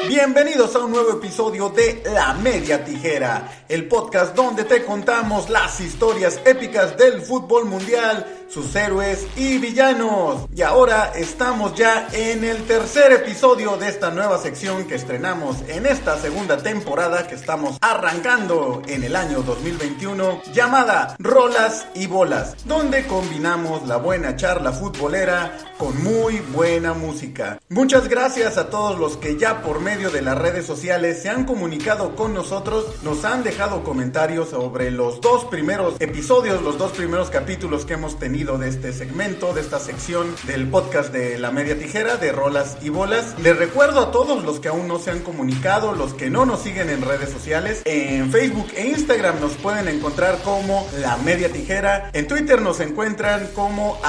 Bienvenidos a un nuevo episodio de La Media Tijera, el podcast donde te contamos las historias épicas del fútbol mundial, sus héroes y villanos. Y ahora estamos ya en el tercer episodio de esta nueva sección que estrenamos en esta segunda temporada que estamos arrancando en el año 2021, llamada Rolas y Bolas, donde combinamos la buena charla futbolera con muy buena música. Muchas gracias a todos los que ya por medio de las redes sociales se han comunicado con nosotros, nos han dejado comentarios sobre los dos primeros episodios, los dos primeros capítulos que hemos tenido de este segmento, de esta sección del podcast de La Media Tijera, de Rolas y Bolas. Les recuerdo a todos los que aún no se han comunicado, los que no nos siguen en redes sociales, en Facebook e Instagram nos pueden encontrar como La Media Tijera, en Twitter nos encuentran como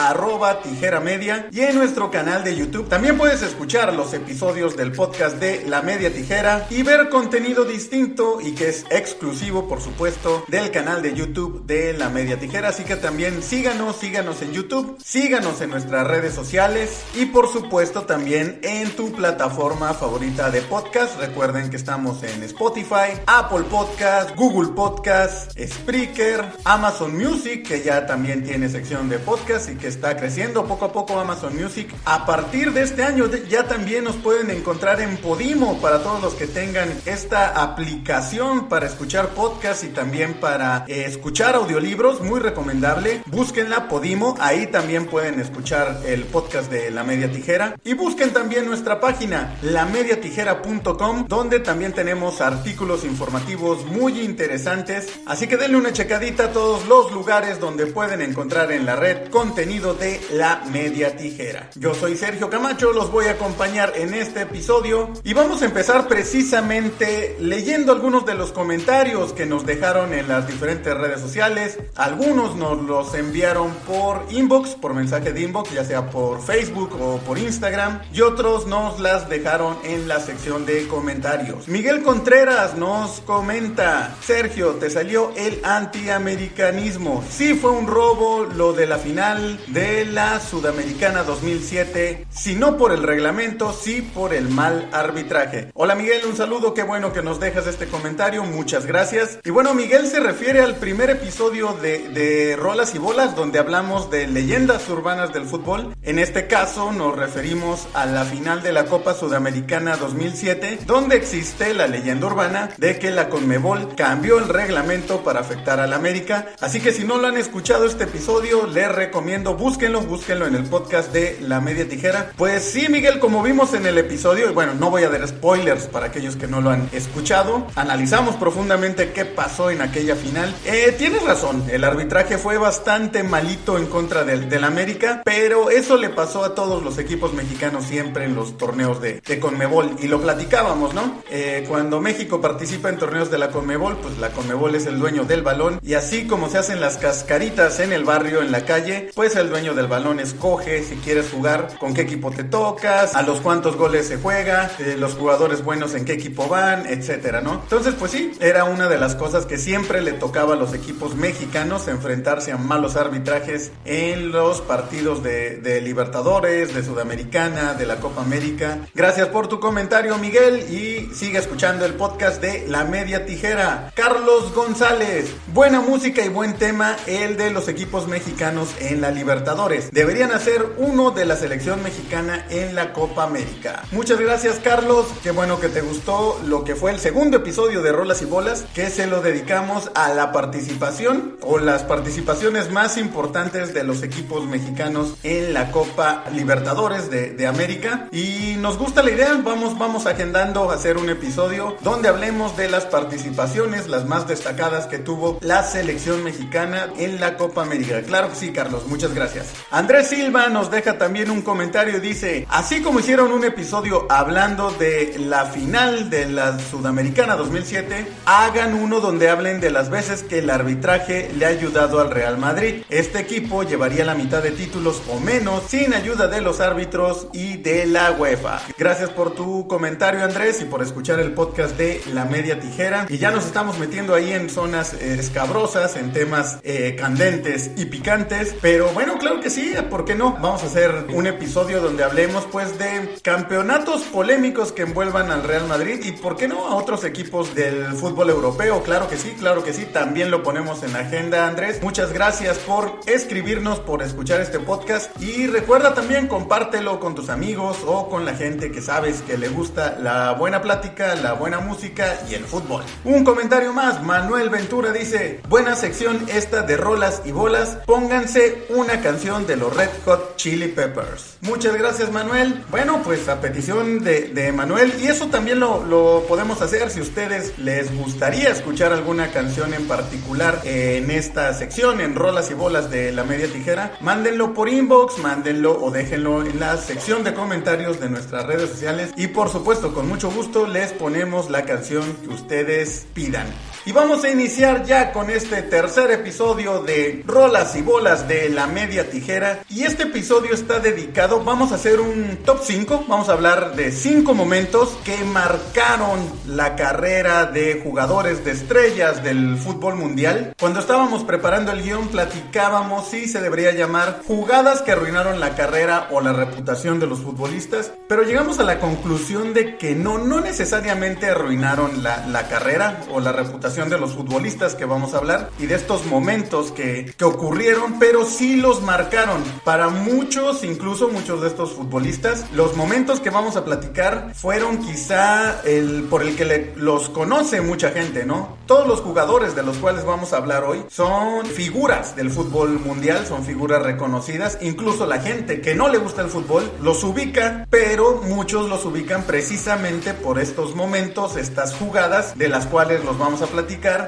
@tijeramedia y en nuestro canal de YouTube también puedes escuchar los episodios del podcast de La Media Tijera y ver contenido distinto y que es exclusivo, por supuesto, del canal de YouTube de La Media Tijera. Así que también síganos en YouTube, síganos en nuestras redes sociales y por supuesto también en tu plataforma favorita de podcast. Recuerden que estamos en Spotify, Apple Podcast, Google Podcast, Spreaker, Amazon Music, que ya también tiene sección de podcast y que está creciendo poco a poco Amazon Music. A partir de este año ya también nos pueden encontrar en Podimo para todos los que tengan esta aplicación para escuchar podcast y también para escuchar audiolibros, muy recomendable. Búsquenla, Podimo, ahí también pueden escuchar el podcast de La Media Tijera y busquen también nuestra página lamediatijera.com, donde también tenemos artículos informativos muy interesantes, así que denle una checadita a todos los lugares donde pueden encontrar en la red contenido de La Media Tijera. Yo soy Sergio Camacho, los voy a acompañar en este episodio y vamos a empezar precisamente leyendo algunos de los comentarios que nos dejaron en las diferentes redes sociales. Algunos nos los enviaron por inbox, por mensaje de inbox, ya sea por Facebook o por Instagram, y otros nos las dejaron en la sección de comentarios. Miguel Contreras nos comenta: Sergio, te salió el antiamericanismo. Sí fue un robo lo de la final de la Sudamericana 2007, si no por el reglamento, sí por el mal arbitraje. Hola Miguel, un saludo, qué bueno que nos dejas este comentario, muchas gracias. Y bueno, Miguel se refiere al primer episodio de Rolas y Bolas, donde hablamos de leyendas urbanas del fútbol. En este caso nos referimos a la final de la Copa Sudamericana 2007, donde existe la leyenda urbana de que la Conmebol cambió el reglamento para afectar a la América. Así que si no lo han escuchado este episodio, les recomiendo búsquenlo en el podcast de La Media Tijera. Pues sí, Miguel, como vimos en el episodio, y bueno, no voy a dar spoilers para aquellos que no lo han escuchado, analizamos profundamente qué pasó en aquella final. Tienes razón, el arbitraje fue bastante malito en contra del América, pero eso le pasó a todos los equipos mexicanos siempre en los torneos de Conmebol, y lo platicábamos, ¿no? Cuando México participa en torneos de la Conmebol, pues la Conmebol es el dueño del balón, y así como se hacen las cascaritas en el barrio, en la calle, pues el dueño del balón escoge si quieres jugar, con qué equipo te tocas, a los cuántos goles se juega, los jugadores buenos en qué equipo van, etcétera, ¿no? Entonces, pues sí, era una de las cosas que siempre le tocaba a los equipos mexicanos, enfrentarse a malos arbitrajes en los partidos de Libertadores, de Sudamericana, de la Copa América. Gracias por tu comentario, Miguel, y sigue escuchando el podcast de La Media Tijera. Carlos González: buena música y buen tema el de los equipos mexicanos en la Libertadores. Deberían hacer uno de la selección mexicana en la Copa América. Muchas gracias, Carlos, qué bueno que te gustó lo que fue el segundo episodio de Rolas y Bolas, que se lo dedicamos a la participación o las participaciones más importantes de los equipos mexicanos en la Copa Libertadores de América, y nos gusta la idea. Vamos agendando hacer un episodio donde hablemos de las participaciones, las más destacadas que tuvo la selección mexicana en la Copa América. Claro que sí, Carlos, muchas gracias. Andrés Silva nos deja también un comentario y dice: así como hicieron un episodio hablando de la final de la Sudamericana 2007, hagan uno donde hablen de las veces que el arbitraje le ha ayudado al Real Madrid. Este equipo equipo llevaría la mitad de títulos o menos sin ayuda de los árbitros y de la UEFA. Gracias por tu comentario, Andrés, y por escuchar el podcast de La Media Tijera. Y ya nos estamos metiendo ahí en zonas escabrosas, en temas candentes y picantes, pero bueno, claro que sí, ¿por qué no? Vamos a hacer un episodio donde hablemos pues de campeonatos polémicos que envuelvan al Real Madrid y por qué no a otros equipos del fútbol europeo. Claro que sí, también lo ponemos en la agenda, Andrés. Muchas gracias por escribirnos, por escuchar este podcast, y recuerda también compártelo con tus amigos o con la gente que sabes que le gusta la buena plática, la buena música y el fútbol. Un comentario más, Manuel Ventura dice: buena sección esta de rolas y bolas, pónganse una canción de los Red Hot Chili Peppers. Muchas gracias, Manuel. Bueno, pues a petición de Manuel, y eso también lo podemos hacer si ustedes les gustaría escuchar alguna canción en particular en esta sección, en rolas y bolas de La Media Tijera, mándenlo por inbox, mándenlo o déjenlo en la sección de comentarios de nuestras redes sociales y por supuesto con mucho gusto les ponemos la canción que ustedes pidan. Y vamos a iniciar ya con este tercer episodio de Rolas y Bolas de La Media Tijera. Y este episodio está dedicado, vamos a hacer un top 5, vamos a hablar de 5 momentos que marcaron la carrera de jugadores, de estrellas del fútbol mundial. Cuando estábamos preparando el guión platicábamos si se debería llamar jugadas que arruinaron la carrera o la reputación de los futbolistas, pero llegamos a la conclusión de que no necesariamente arruinaron la carrera o la reputación de los futbolistas que vamos a hablar y de estos momentos que ocurrieron, pero sí los marcaron. Para muchos, incluso muchos de estos futbolistas, los momentos que vamos a platicar fueron quizá por el que los conoce mucha gente, ¿no? Todos los jugadores de los cuales vamos a hablar hoy son figuras del fútbol mundial, son figuras reconocidas, incluso la gente que no le gusta el fútbol los ubica, pero muchos los ubican precisamente por estos momentos, estas jugadas de las cuales los vamos a platicar,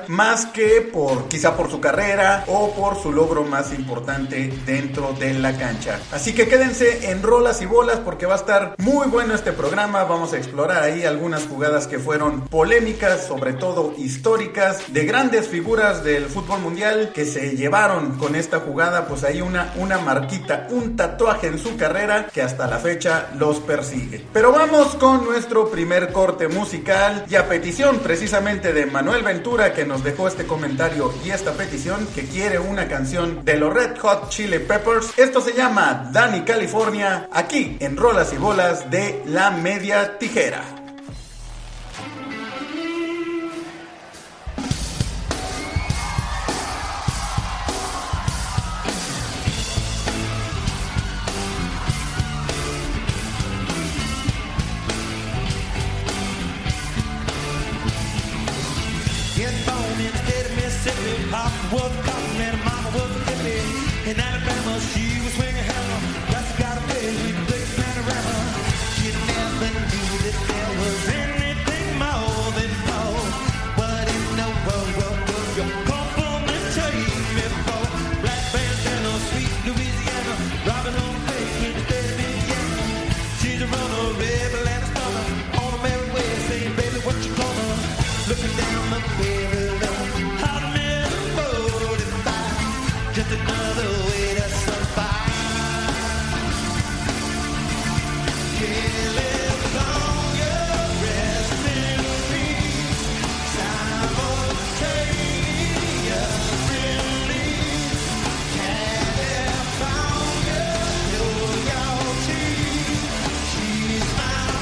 más que quizá por su carrera o por su logro más importante dentro de la cancha. Así que quédense en Rolas y Bolas porque va a estar muy bueno este programa. Vamos a explorar ahí algunas jugadas que fueron polémicas, sobre todo históricas, de grandes figuras del fútbol mundial que se llevaron con esta jugada pues ahí una marquita, un tatuaje en su carrera que hasta la fecha los persigue. Pero vamos con nuestro primer corte musical, y a petición precisamente de Manuel Ventura, que nos dejó este comentario y esta petición, que quiere una canción de los Red Hot Chili Peppers. Esto se llama Danny California, aquí en Rolas y Bolas de La Media Tijera. Was cotton and mama was a hippie. In Alabama, she was swinging hammer. That's got a baby, big panorama. She never knew that there was anything more than more. What in the world was your compliment take me for? Black bandana, sweet Louisiana, robbing on face with the dirty Indiana. She's a runner, rebel and a stunner. On a merry way, saying, baby, what you gonna? Looking down the barrel of just another way to survive. California, rest in peace. Simultaneous release. California, know your teeth. She's my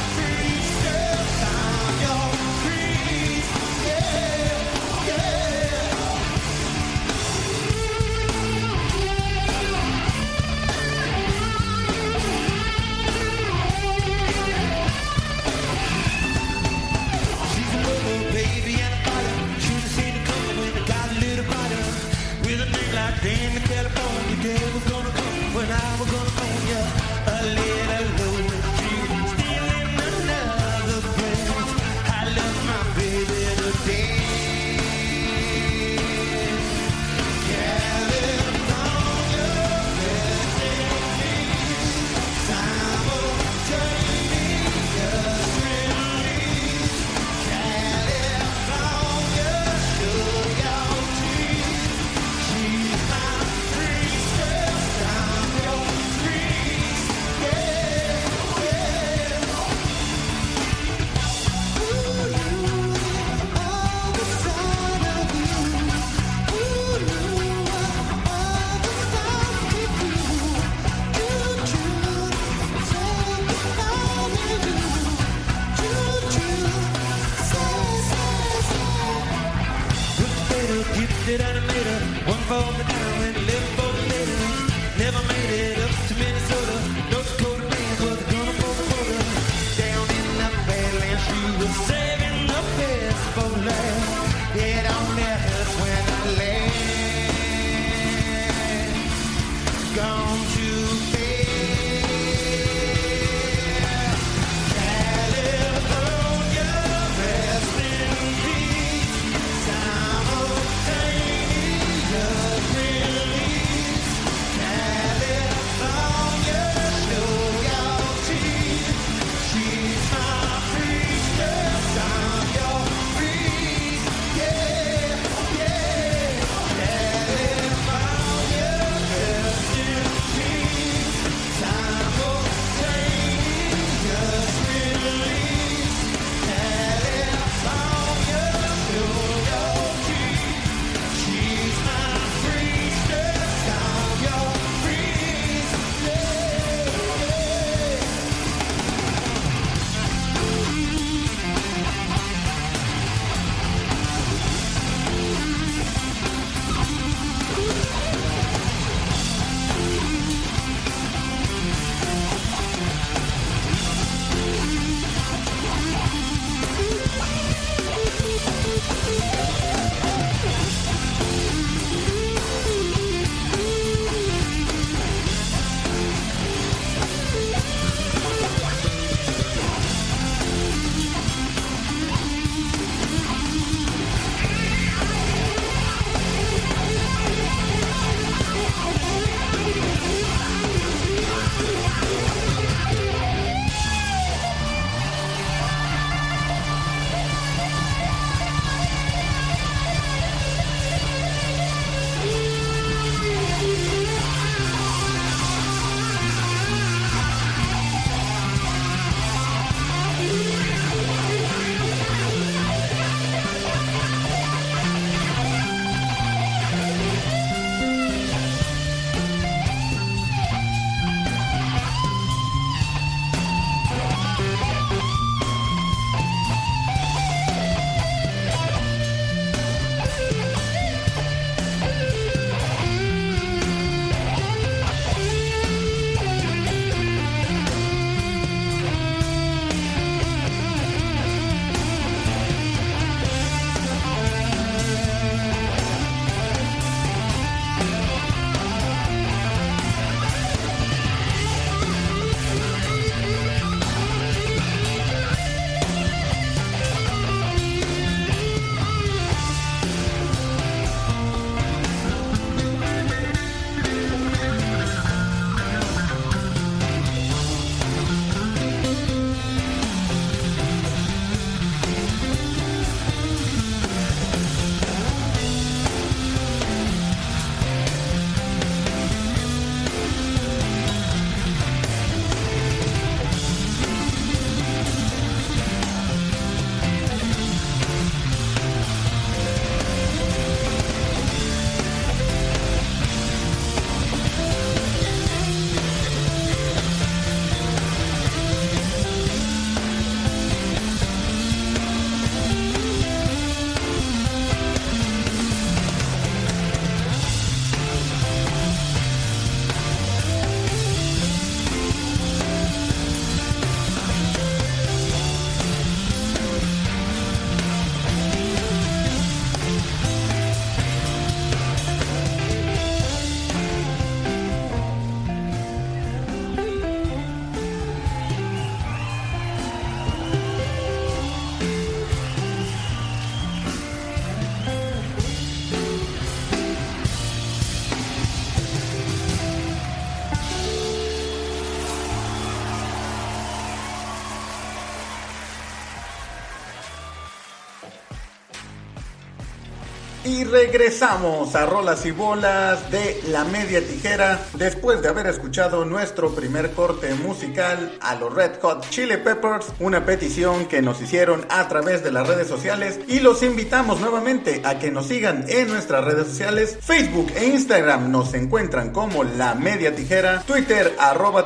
Y regresamos a Rolas y Bolas de La Media Tijera después de haber escuchado nuestro primer corte musical a los Red Hot Chili Peppers, una petición que nos hicieron a través de las redes sociales, y los invitamos nuevamente a que nos sigan en nuestras redes sociales. Facebook e Instagram nos encuentran como La Media Tijera, Twitter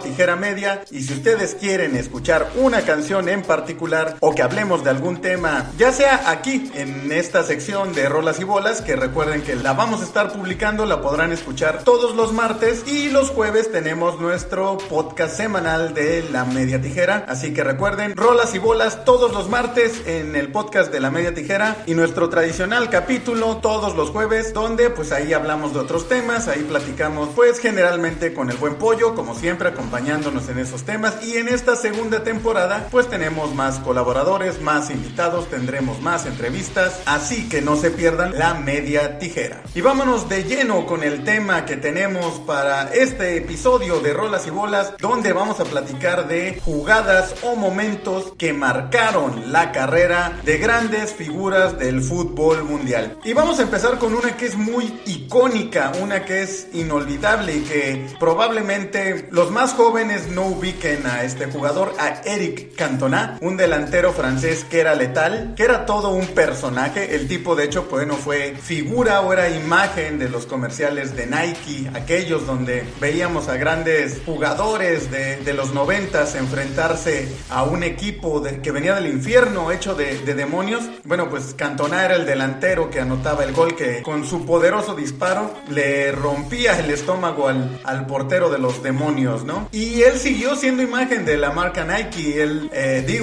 @tijeramedia, y si ustedes quieren escuchar una canción en particular o que hablemos de algún tema, ya sea aquí en esta sección de Rolas y Bolas, que recuerden que la vamos a estar publicando, la podrán escuchar todos los martes, y los jueves tenemos nuestro podcast semanal de La Media Tijera, así que recuerden, Rolas y Bolas todos los martes en el podcast de La Media Tijera, y nuestro tradicional capítulo todos los jueves, donde pues ahí hablamos de otros temas, ahí platicamos pues generalmente con el buen Pollo, como siempre acompañándonos en esos temas, y en esta segunda temporada pues tenemos más colaboradores, más invitados, tendremos más entrevistas, así que no se pierdan La Media Tijera. Y vámonos de lleno con el tema que tenemos para este episodio de Rolas y Bolas, donde vamos a platicar de jugadas o momentos que marcaron la carrera de grandes figuras del fútbol mundial. Y vamos a empezar con una que es muy icónica, una que es inolvidable y que probablemente los más jóvenes no ubiquen a este jugador, a Eric Cantona, un delantero francés que era letal, que era todo un personaje. El tipo de hecho bueno fue figura o era imagen de los comerciales de Nike, aquellos donde veíamos a grandes jugadores de los 90s enfrentarse a un equipo que venía del infierno hecho de demonios. Bueno, pues Cantona era el delantero que anotaba el gol, que con su poderoso disparo le rompía el estómago al portero de los demonios, ¿no? Y él siguió siendo imagen de la marca Nike. Él,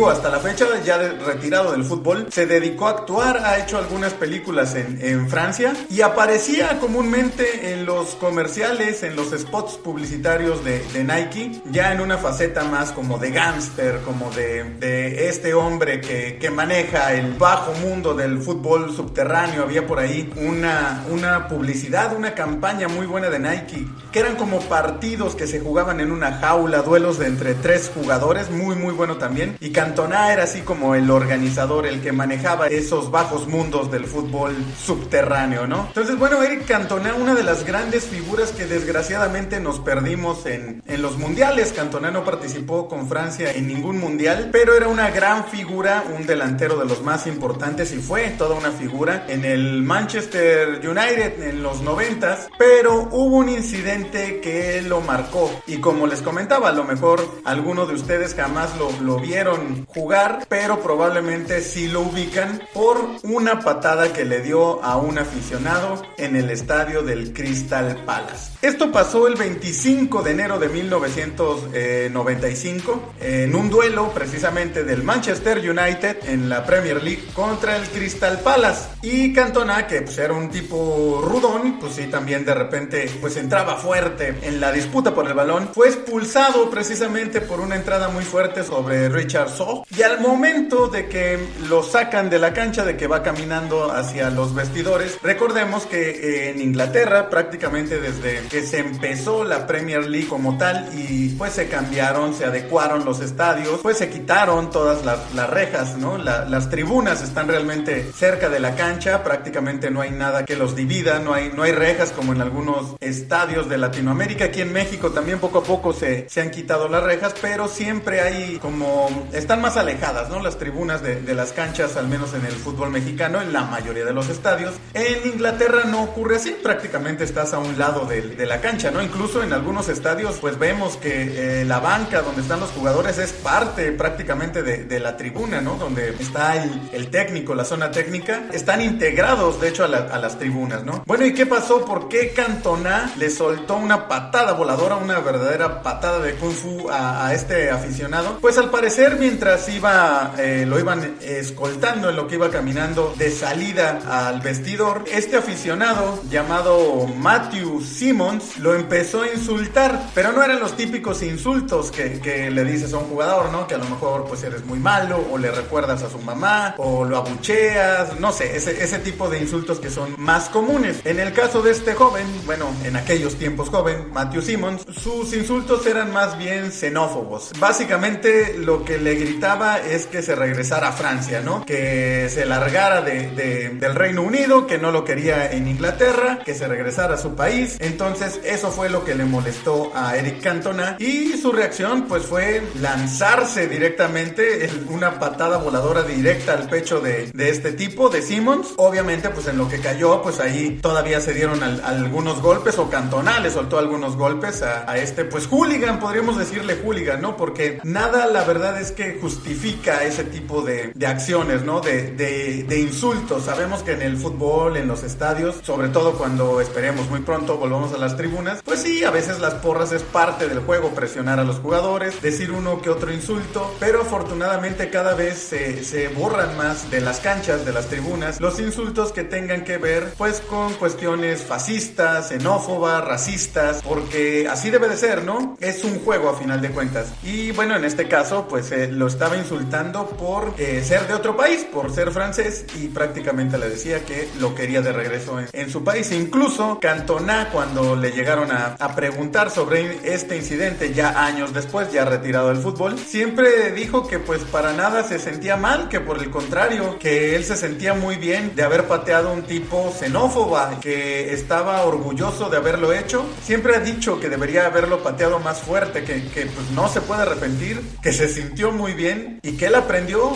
hasta la fecha, ya retirado del fútbol, se dedicó a actuar, ha hecho algunas películas en Francia y aparecía comúnmente en los comerciales, en los spots publicitarios de Nike, ya en una faceta más como de gángster, como de este hombre que maneja el bajo mundo del fútbol subterráneo. Había por ahí una publicidad, una campaña muy buena de Nike, que eran como partidos que se jugaban en una jaula, duelos de entre 3 jugadores, muy muy bueno también, y Cantona era así como el organizador, el que manejaba esos bajos mundos del fútbol subterráneo, ¿no? Entonces, bueno, Eric Cantona, una de las grandes figuras que desgraciadamente nos perdimos en los mundiales. Cantona no participó con Francia en ningún mundial, pero era una gran figura, un delantero de los más importantes, y fue toda una figura en el Manchester United en los 90s, pero hubo un incidente que lo marcó, y como les comentaba, a lo mejor algunos de ustedes jamás lo vieron jugar, pero probablemente sí lo ubican por una patada que le dio a un aficionado en el estadio del Crystal Palace. Esto pasó el 25 de enero de 1995 en un duelo precisamente del Manchester United en la Premier League contra el Crystal Palace, y Cantona, que pues era un tipo rudón, pues sí, también de repente pues entraba fuerte en la disputa por el balón, fue expulsado precisamente por una entrada muy fuerte sobre Richard Shaw, y al momento de que lo sacan de la cancha, de que va caminando hacia los vestidores, recordemos que en Inglaterra prácticamente desde que se empezó la Premier League como tal, y pues se cambiaron, se adecuaron los estadios, pues se quitaron todas las rejas, ¿no? Las tribunas están realmente cerca de la cancha, prácticamente no hay nada que los divida, no hay rejas como en algunos estadios de Latinoamérica. Aquí en México también poco a poco se han quitado las rejas, pero siempre hay como, están más alejadas, ¿no? Las tribunas de las canchas, al menos en el fútbol mexicano, en la mayoría de los estadios. En Inglaterra no ocurre así, prácticamente estás a un lado de la cancha, ¿no? Incluso en algunos estadios pues vemos que la banca donde están los jugadores es parte prácticamente de la tribuna, ¿no? Donde está el técnico, la zona técnica, están integrados de hecho a las tribunas, ¿no? Bueno, ¿y qué pasó? ¿Por qué Cantona le soltó una patada voladora, una verdadera patada de kung fu a este aficionado? Pues al parecer mientras lo iban escoltando en lo que iba caminando de salida al vestidor, este aficionado llamado Matthew Simmons lo empezó a insultar, pero no eran los típicos insultos que le dices a un jugador, ¿no? Que a lo mejor pues eres muy malo, o le recuerdas a su mamá, o lo abucheas, no sé, ese tipo de insultos que son más comunes. En el caso de este joven, bueno, en aquellos tiempos joven, Matthew Simmons, sus insultos eran más bien xenófobos. Básicamente lo que le gritaba es que se regresara a Francia, ¿no? Que se largara del Reino Unido, Unido, que no lo quería en Inglaterra, que se regresara a su país. Entonces eso fue lo que le molestó a Eric Cantona y su reacción pues fue lanzarse directamente una patada voladora directa al pecho de este tipo, de Simmons. Obviamente pues en lo que cayó pues ahí todavía se dieron algunos golpes, o Cantona le soltó algunos golpes a este pues hooligan, podríamos decirle hooligan, ¿no? Porque nada, la verdad es que justifica ese tipo de acciones, ¿no? De insultos. Sabemos que en el fútbol, en los estadios, sobre todo cuando esperemos muy pronto volvamos a las tribunas, pues sí, a veces las porras es parte del juego, presionar a los jugadores, decir uno que otro insulto, pero afortunadamente cada vez se borran más de las canchas, de las tribunas, los insultos que tengan que ver pues con cuestiones fascistas, xenófobas, racistas, porque así debe de ser, ¿no? Es un juego a final de cuentas. Y bueno, en este caso pues lo estaba insultando por ser de otro país, por ser francés, y prácticamente le decía que lo quería de regreso en su país. Incluso Cantona, cuando le llegaron a preguntar sobre este incidente ya años después, ya retirado del fútbol, siempre dijo que pues para nada se sentía mal, que por el contrario, que él se sentía muy bien de haber pateado a un tipo xenófoba, que estaba orgulloso de haberlo hecho. Siempre ha dicho que debería haberlo pateado más fuerte, que pues no se puede arrepentir, que se sintió muy bien y que él aprendió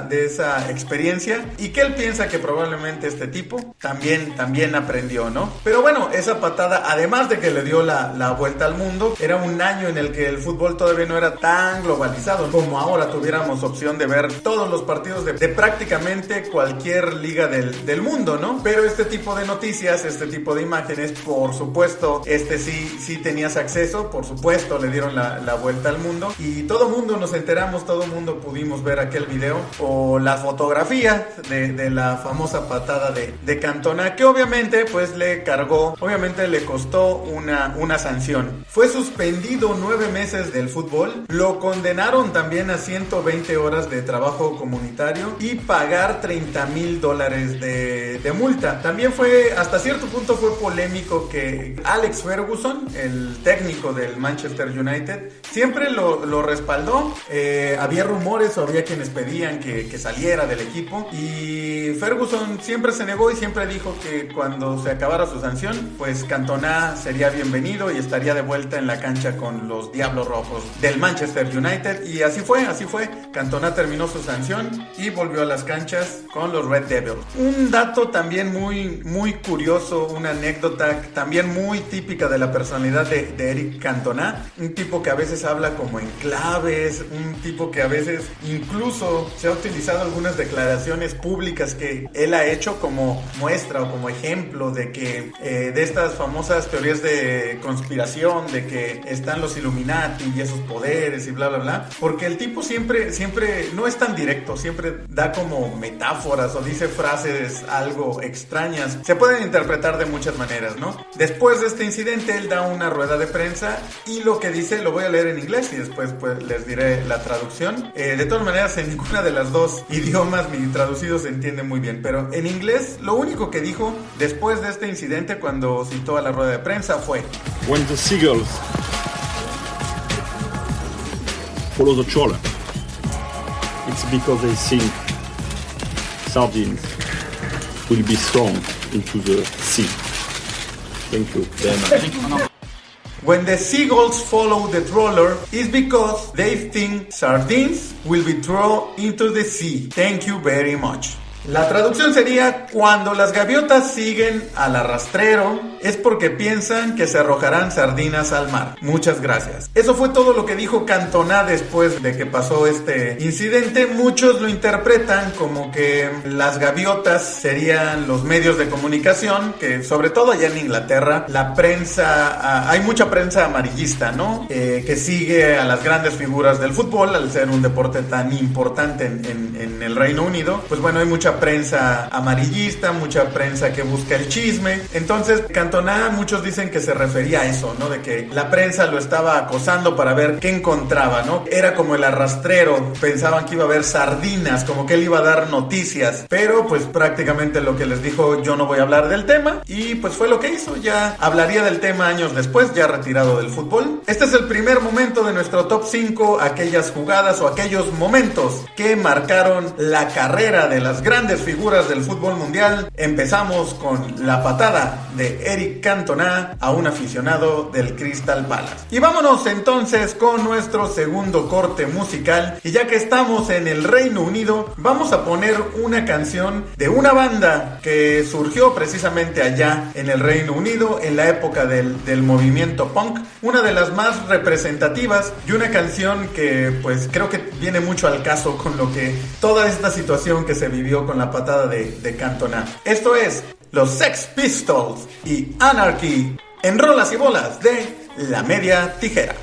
de esa experiencia, y que él piensa que probablemente este tipo también aprendió, ¿no? Pero bueno, esa patada, además de que le dio la vuelta al mundo, era un año en el que el fútbol todavía no era tan globalizado como ahora tuviéramos opción de ver todos los partidos de prácticamente cualquier liga del mundo, ¿no? Pero este tipo de noticias, este tipo de imágenes, por supuesto, sí tenías acceso, por supuesto, le dieron la vuelta al mundo y todo mundo nos enteramos, todo mundo pudimos ver aquel video o la fotografía de la famosa patada de Cantona, que obviamente pues le costó una sanción. Fue suspendido 9 meses del fútbol, lo condenaron también a 120 horas de trabajo comunitario y pagar $30,000 de multa. También hasta cierto punto fue polémico que Alex Ferguson, el técnico del Manchester United, siempre lo respaldó. Había rumores o había quienes pedían que saliera del equipo, y Ferguson siempre se negó y siempre dijo que cuando se acabara su sanción, pues Cantona sería bienvenido y estaría de vuelta en la cancha con los Diablos Rojos del Manchester United, y así fue. Cantona terminó su sanción y volvió a las canchas con los Red Devils. Un dato también muy curioso, una anécdota también muy típica de la personalidad de Eric Cantona, un tipo que a veces habla como en claves, un tipo que a veces incluso se ha utilizado algunas declaraciones públicas que él ha hecho como muestra o como ejemplo de que de estas famosas teorías de conspiración, de que están los Illuminati y esos poderes y bla bla bla, porque el tipo siempre no es tan directo, siempre da como metáforas o dice frases algo extrañas, se pueden interpretar de muchas maneras, ¿no? Después de este incidente él da una rueda de prensa y lo que dice lo voy a leer en inglés y después pues les diré la traducción. De todas maneras, en ninguna de las dos idiomas mi traducido se entiende muy bien, pero en inglés lo único que dijo después de este incidente cuando citó a la rueda de prensa fue: When the seagulls follow the trawler, it's because they think sardines will be thrown into the sea. Thank you very much. When the seagulls follow the trawler, it's because they think sardines will be thrown into the sea. Thank you very much. La traducción sería: cuando las gaviotas siguen al arrastrero es porque piensan que se arrojarán sardinas al mar. Muchas gracias. Eso fue todo lo que dijo Cantona después de que pasó este incidente. Muchos lo interpretan como que las gaviotas serían los medios de comunicación, que sobre todo allá en Inglaterra, la prensa, hay mucha prensa amarillista, ¿no? Que sigue a las grandes figuras del fútbol, al ser un deporte tan importante en el Reino Unido. Pues bueno, hay mucha prensa amarillista, mucha prensa que busca el chisme. Entonces Cantona, muchos dicen que se refería a eso, ¿no? De que la prensa lo estaba acosando para ver qué encontraba, ¿no? Era como el arrastrero, pensaban que iba a haber sardinas, como que él iba a dar noticias, pero pues prácticamente lo que les dijo: yo no voy a hablar del tema, y pues fue lo que hizo. Ya hablaría del tema años después, ya retirado del fútbol. Este es el primer momento de nuestro top 5, aquellas jugadas o aquellos momentos que marcaron la carrera de las grandes grandes figuras del fútbol mundial. Empezamos con la patada de Eric Cantona a un aficionado del Crystal Palace. Y vámonos entonces con nuestro segundo corte musical. Y ya que estamos en el Reino Unido, vamos a poner una canción de una banda que surgió precisamente allá en el Reino Unido en la época del movimiento punk, una de las más representativas, y una canción que pues creo que viene mucho al caso con lo que toda esta situación que se vivió con la patada de Cantona. Esto es los Sex Pistols y Anarchy en Rolas y Bolas de La Media Tijera.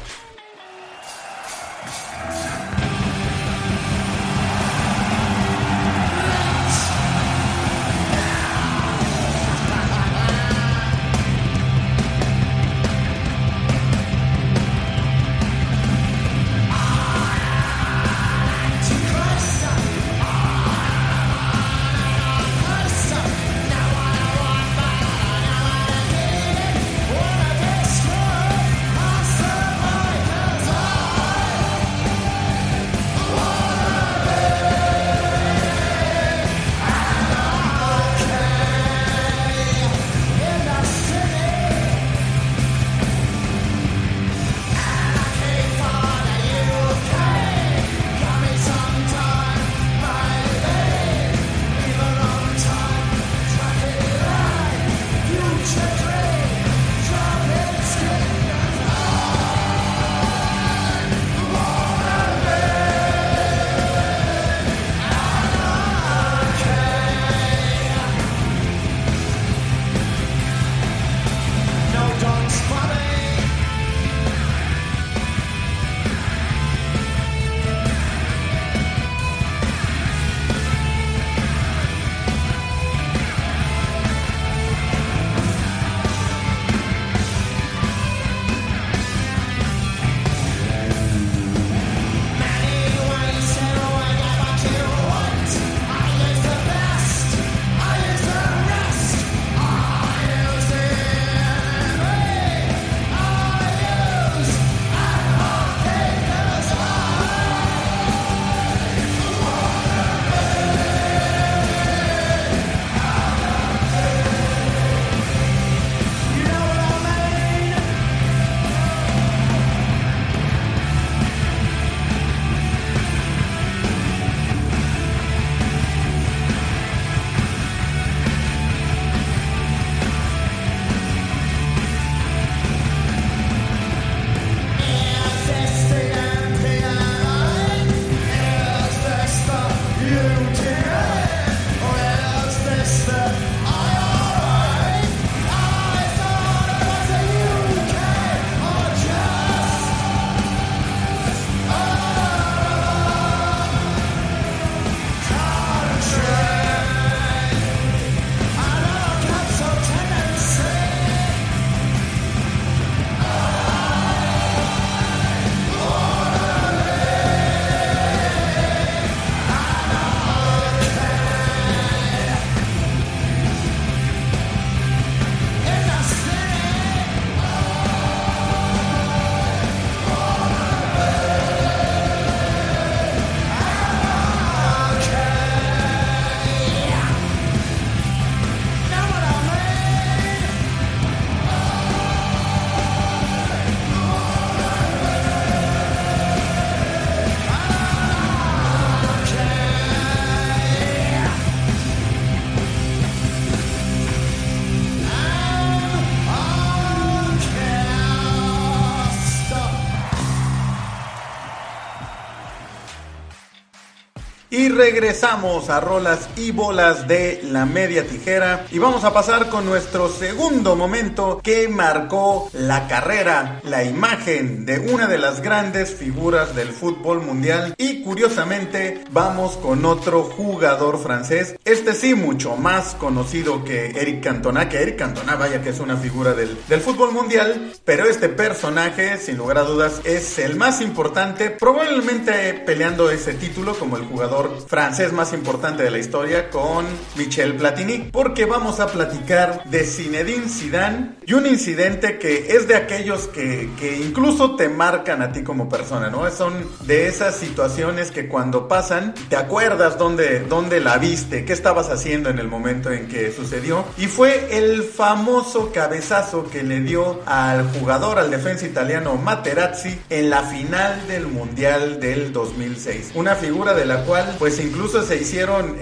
Y regresamos a Rolas y Bolas de La Media Tijera y vamos a pasar con nuestro segundo momento que marcó la carrera, la imagen de una de las grandes figuras del fútbol mundial. Y curiosamente vamos con otro jugador francés, este sí mucho más conocido que Eric Cantona, vaya que es una figura del fútbol mundial, pero este personaje sin lugar a dudas es el más importante, probablemente peleando ese título como el jugador jugador francés más importante de la historia, con Michel Platini, porque vamos a platicar de Zinedine Zidane y un incidente que es de aquellos que incluso te marcan a ti como persona, ¿no? Son de esas situaciones que cuando pasan te acuerdas dónde la viste, qué estabas haciendo en el momento en que sucedió, y fue el famoso cabezazo que le dio al jugador, al defensa italiano Materazzi, en la final del Mundial del 2006. Una figura de la cual pues incluso se hicieron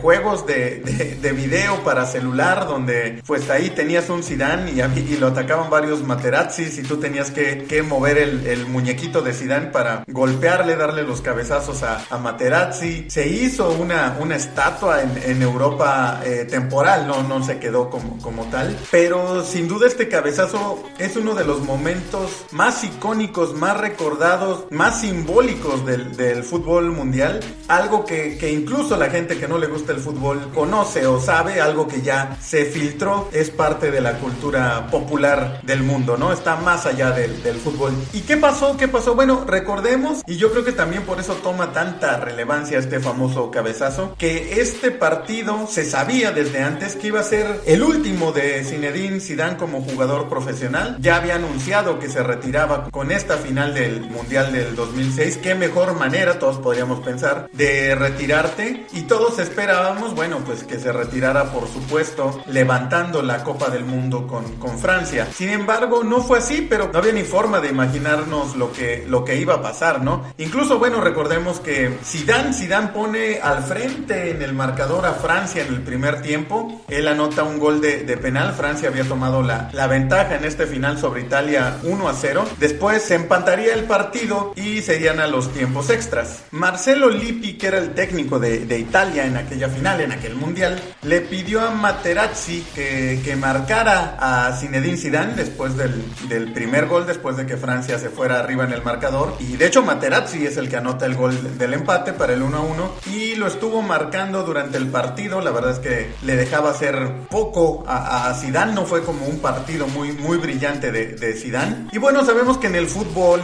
juegos de video para celular, donde pues ahí tenías un Zidane y lo atacaban varios Materazzis y tú tenías que mover el muñequito de Zidane para golpearle, darle los cabezazos a Materazzi. Se hizo una estatua en Europa temporal, no se quedó como tal, pero sin duda este cabezazo es uno de los momentos más icónicos, más recordados, más simbólicos del fútbol mundial, algo que incluso la gente que no le gusta el fútbol conoce o sabe, algo que ya se filtró, es parte de la cultura popular del mundo, ¿no? Está más allá del fútbol. ¿Y qué pasó? Bueno, recordemos, y yo creo que también por eso toma tanta relevancia este famoso cabezazo, que este partido se sabía desde antes que iba a ser el último de Zinedine Zidane como jugador profesional. Ya había anunciado que se retiraba con esta final del Mundial del 2006. Qué mejor manera, todos podríamos pensar, de retirarte, y todos esperábamos, bueno, pues que se retirara, por supuesto, levantando la Copa del Mundo con Francia. Sin embargo, no fue así, pero no había ni forma de imaginarnos lo que iba a pasar, ¿no? Incluso, bueno, recordemos que Zidane pone al frente en el marcador a Francia en el primer tiempo. Él anota un gol de penal. Francia había tomado la ventaja en este final sobre Italia 1-0. Después se empataría el partido y se irían a los tiempos extras. Marcelo Lippi, que era el técnico de Italia en aquella final, en aquel mundial, le pidió a Materazzi que marcara a Zinedine Zidane después del primer gol, después de que Francia se fuera arriba en el marcador. Y de hecho Materazzi es el que anota el gol del empate para el 1-1, y lo estuvo marcando durante el partido. La verdad es que le dejaba hacer poco a Zidane. No fue como un partido muy brillante de Zidane. Y bueno, sabemos que en el fútbol,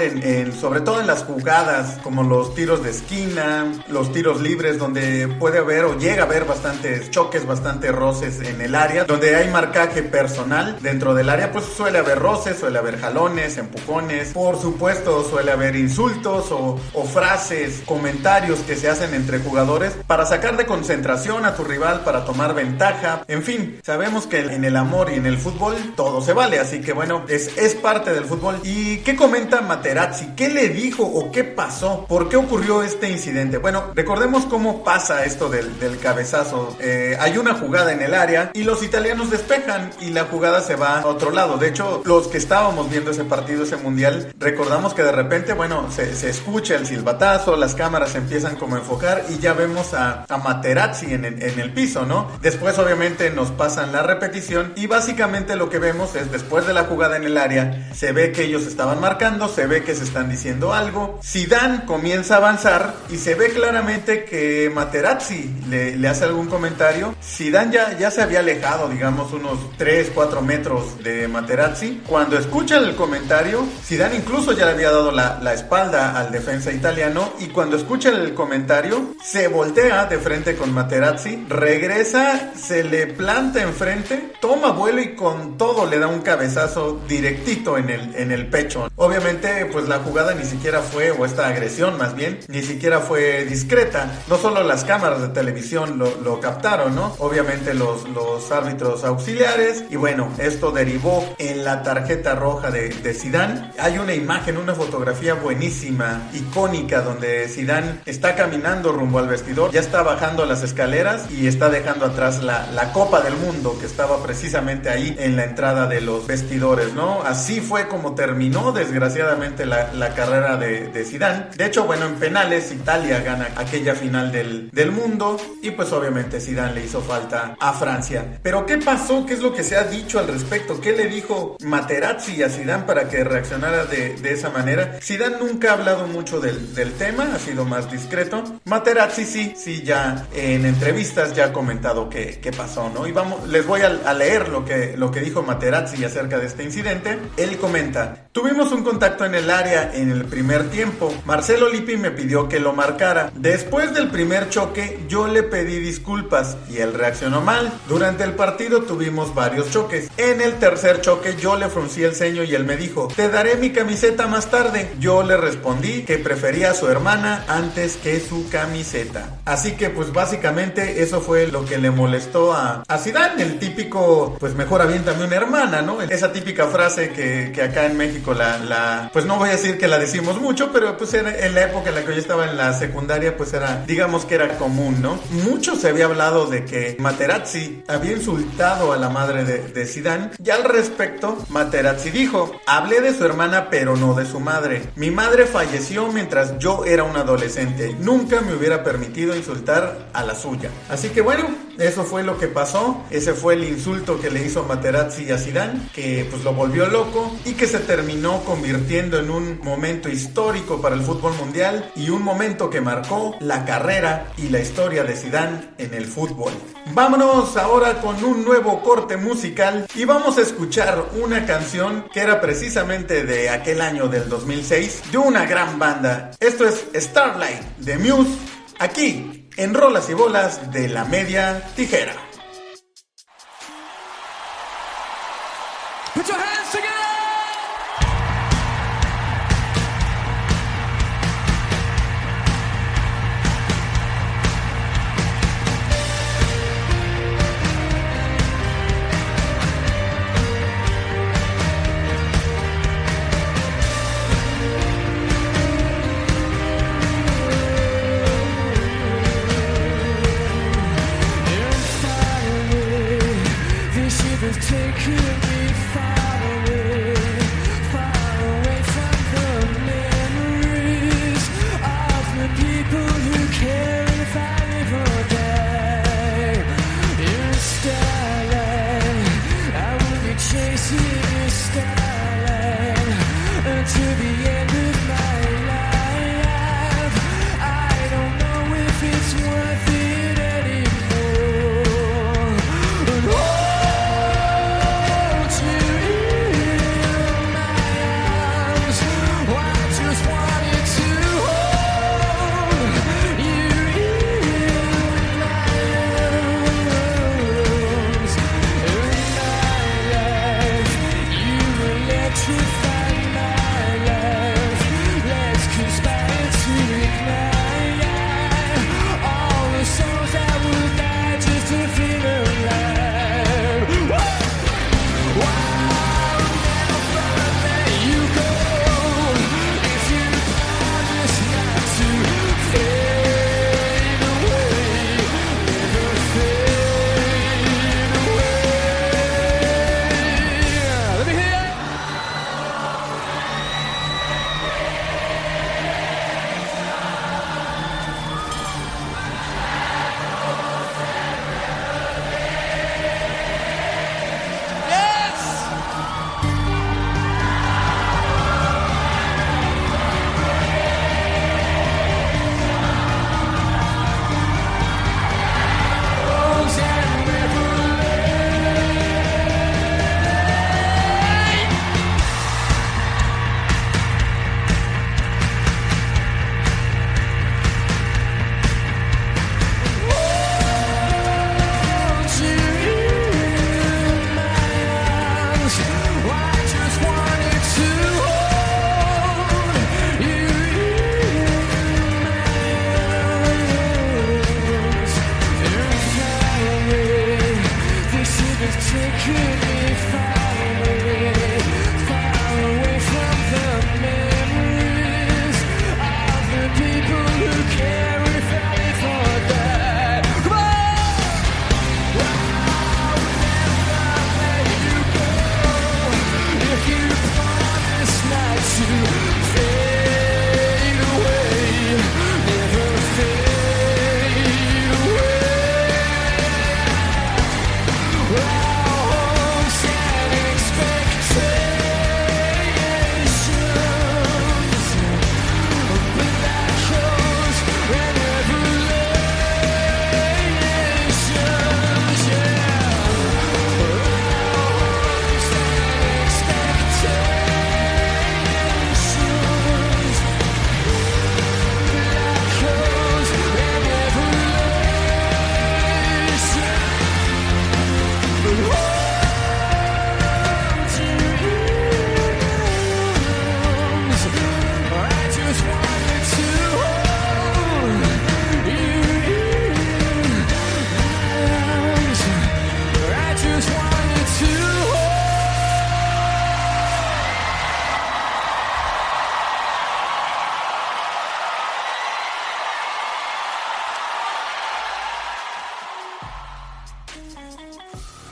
sobre todo en las jugadas como los tiros de esquina, los tiros libres, donde puede haber o llega a haber bastantes choques, bastantes roces en el área, donde hay marcaje personal dentro del área, pues suele haber roces, suele haber jalones, empujones, por supuesto suele haber insultos o frases, comentarios que se hacen entre jugadores para sacar de concentración a tu rival, para tomar ventaja. En fin, sabemos que en el amor y en el fútbol todo se vale, así que bueno, es parte del fútbol. ¿Y qué comenta Materazzi? ¿Qué le dijo o qué pasó? ¿Por qué ocurrió este incidente? Bueno, recordemos cómo pasa esto del cabezazo. Hay una jugada en el área y los italianos despejan y la jugada se va a otro lado. De hecho, los que estábamos viendo ese partido, ese mundial, recordamos que de repente, bueno, se escucha el silbatazo, las cámaras empiezan como a enfocar y ya vemos a Materazzi en el piso, ¿no? Después obviamente nos pasan la repetición y básicamente lo que vemos es, después de la jugada en el área, se ve que ellos estaban marcando, se ve que se están diciendo algo. Zidane comienza a avanzar y se ve claramente que Materazzi le hace algún comentario. Zidane ya se había alejado, digamos, unos 3-4 metros de Materazzi. Cuando escucha el comentario, Zidane incluso ya le había dado la espalda al defensa italiano, y cuando escucha el comentario, se voltea de frente con Materazzi, regresa, se le planta enfrente, toma vuelo y con todo le da un cabezazo directito en el pecho. Obviamente, pues la jugada ni siquiera fue, o esta agresión más bien, ni siquiera fue discreta. No solo las cámaras de televisión lo captaron, ¿no? Obviamente los árbitros auxiliares, y bueno, esto derivó en la tarjeta roja de Zidane. Hay una imagen, una fotografía buenísima, icónica, donde Zidane está caminando rumbo al vestidor, ya está bajando las escaleras y está dejando atrás la Copa del Mundo, que estaba precisamente ahí en la entrada de los vestidores, ¿no? Así fue como terminó, desgraciadamente, la carrera de Zidane. De hecho, bueno, en penales Italia gana aquella final del mundo, y pues obviamente Zidane le hizo falta a Francia. Pero ¿qué pasó? ¿Qué es lo que se ha dicho al respecto? ¿Qué le dijo Materazzi a Zidane para que reaccionara de esa manera? Zidane nunca ha hablado mucho del tema, ha sido más discreto. Materazzi sí, ya en entrevistas ya ha comentado qué pasó, ¿no? Y les voy a leer lo que dijo Materazzi acerca de este incidente. Él comenta: tuvimos un contacto en el área en el primer tiempo. Marcelo Lippi me pidió que lo marcara. De Después del primer choque, yo le pedí disculpas y él reaccionó mal. Durante el partido tuvimos varios choques. En el tercer choque yo le fruncí el ceño y él me dijo: te daré mi camiseta más tarde. Yo le respondí que prefería a su hermana antes que su camiseta. Así que pues básicamente eso fue lo que le molestó a Zidane, el típico, pues mejor aviéntame una hermana, ¿no? Esa típica frase que acá en México pues no voy a decir que la decimos mucho, pero pues era en la época en la que yo estaba en la secundaria, pues era, digamos que era común, ¿no? Mucho se había hablado de que Materazzi había insultado a la madre de Zidane, y al respecto Materazzi dijo: hablé de su hermana pero no de su madre. Mi madre falleció mientras yo era un adolescente y nunca me hubiera permitido insultar a la suya. Así que bueno, eso fue lo que pasó. Ese fue el insulto que le hizo Materazzi a Zidane, que pues lo volvió loco y que se terminó convirtiendo en un momento histórico para el fútbol mundial y un momento que marcó la carrera y la historia de Zidane en el fútbol. Vámonos ahora con un nuevo corte musical y vamos a escuchar una canción que era precisamente de aquel año del 2006 de una gran banda. Esto es Starlight de Muse, aquí en Rolas y Bolas de la Media Tijera. Put your hands together! Take me far away from the memories of the people who care if I live or die. In starlight, I will be chasing your starlight until the end of my life. I don't know if it's worth it anymore.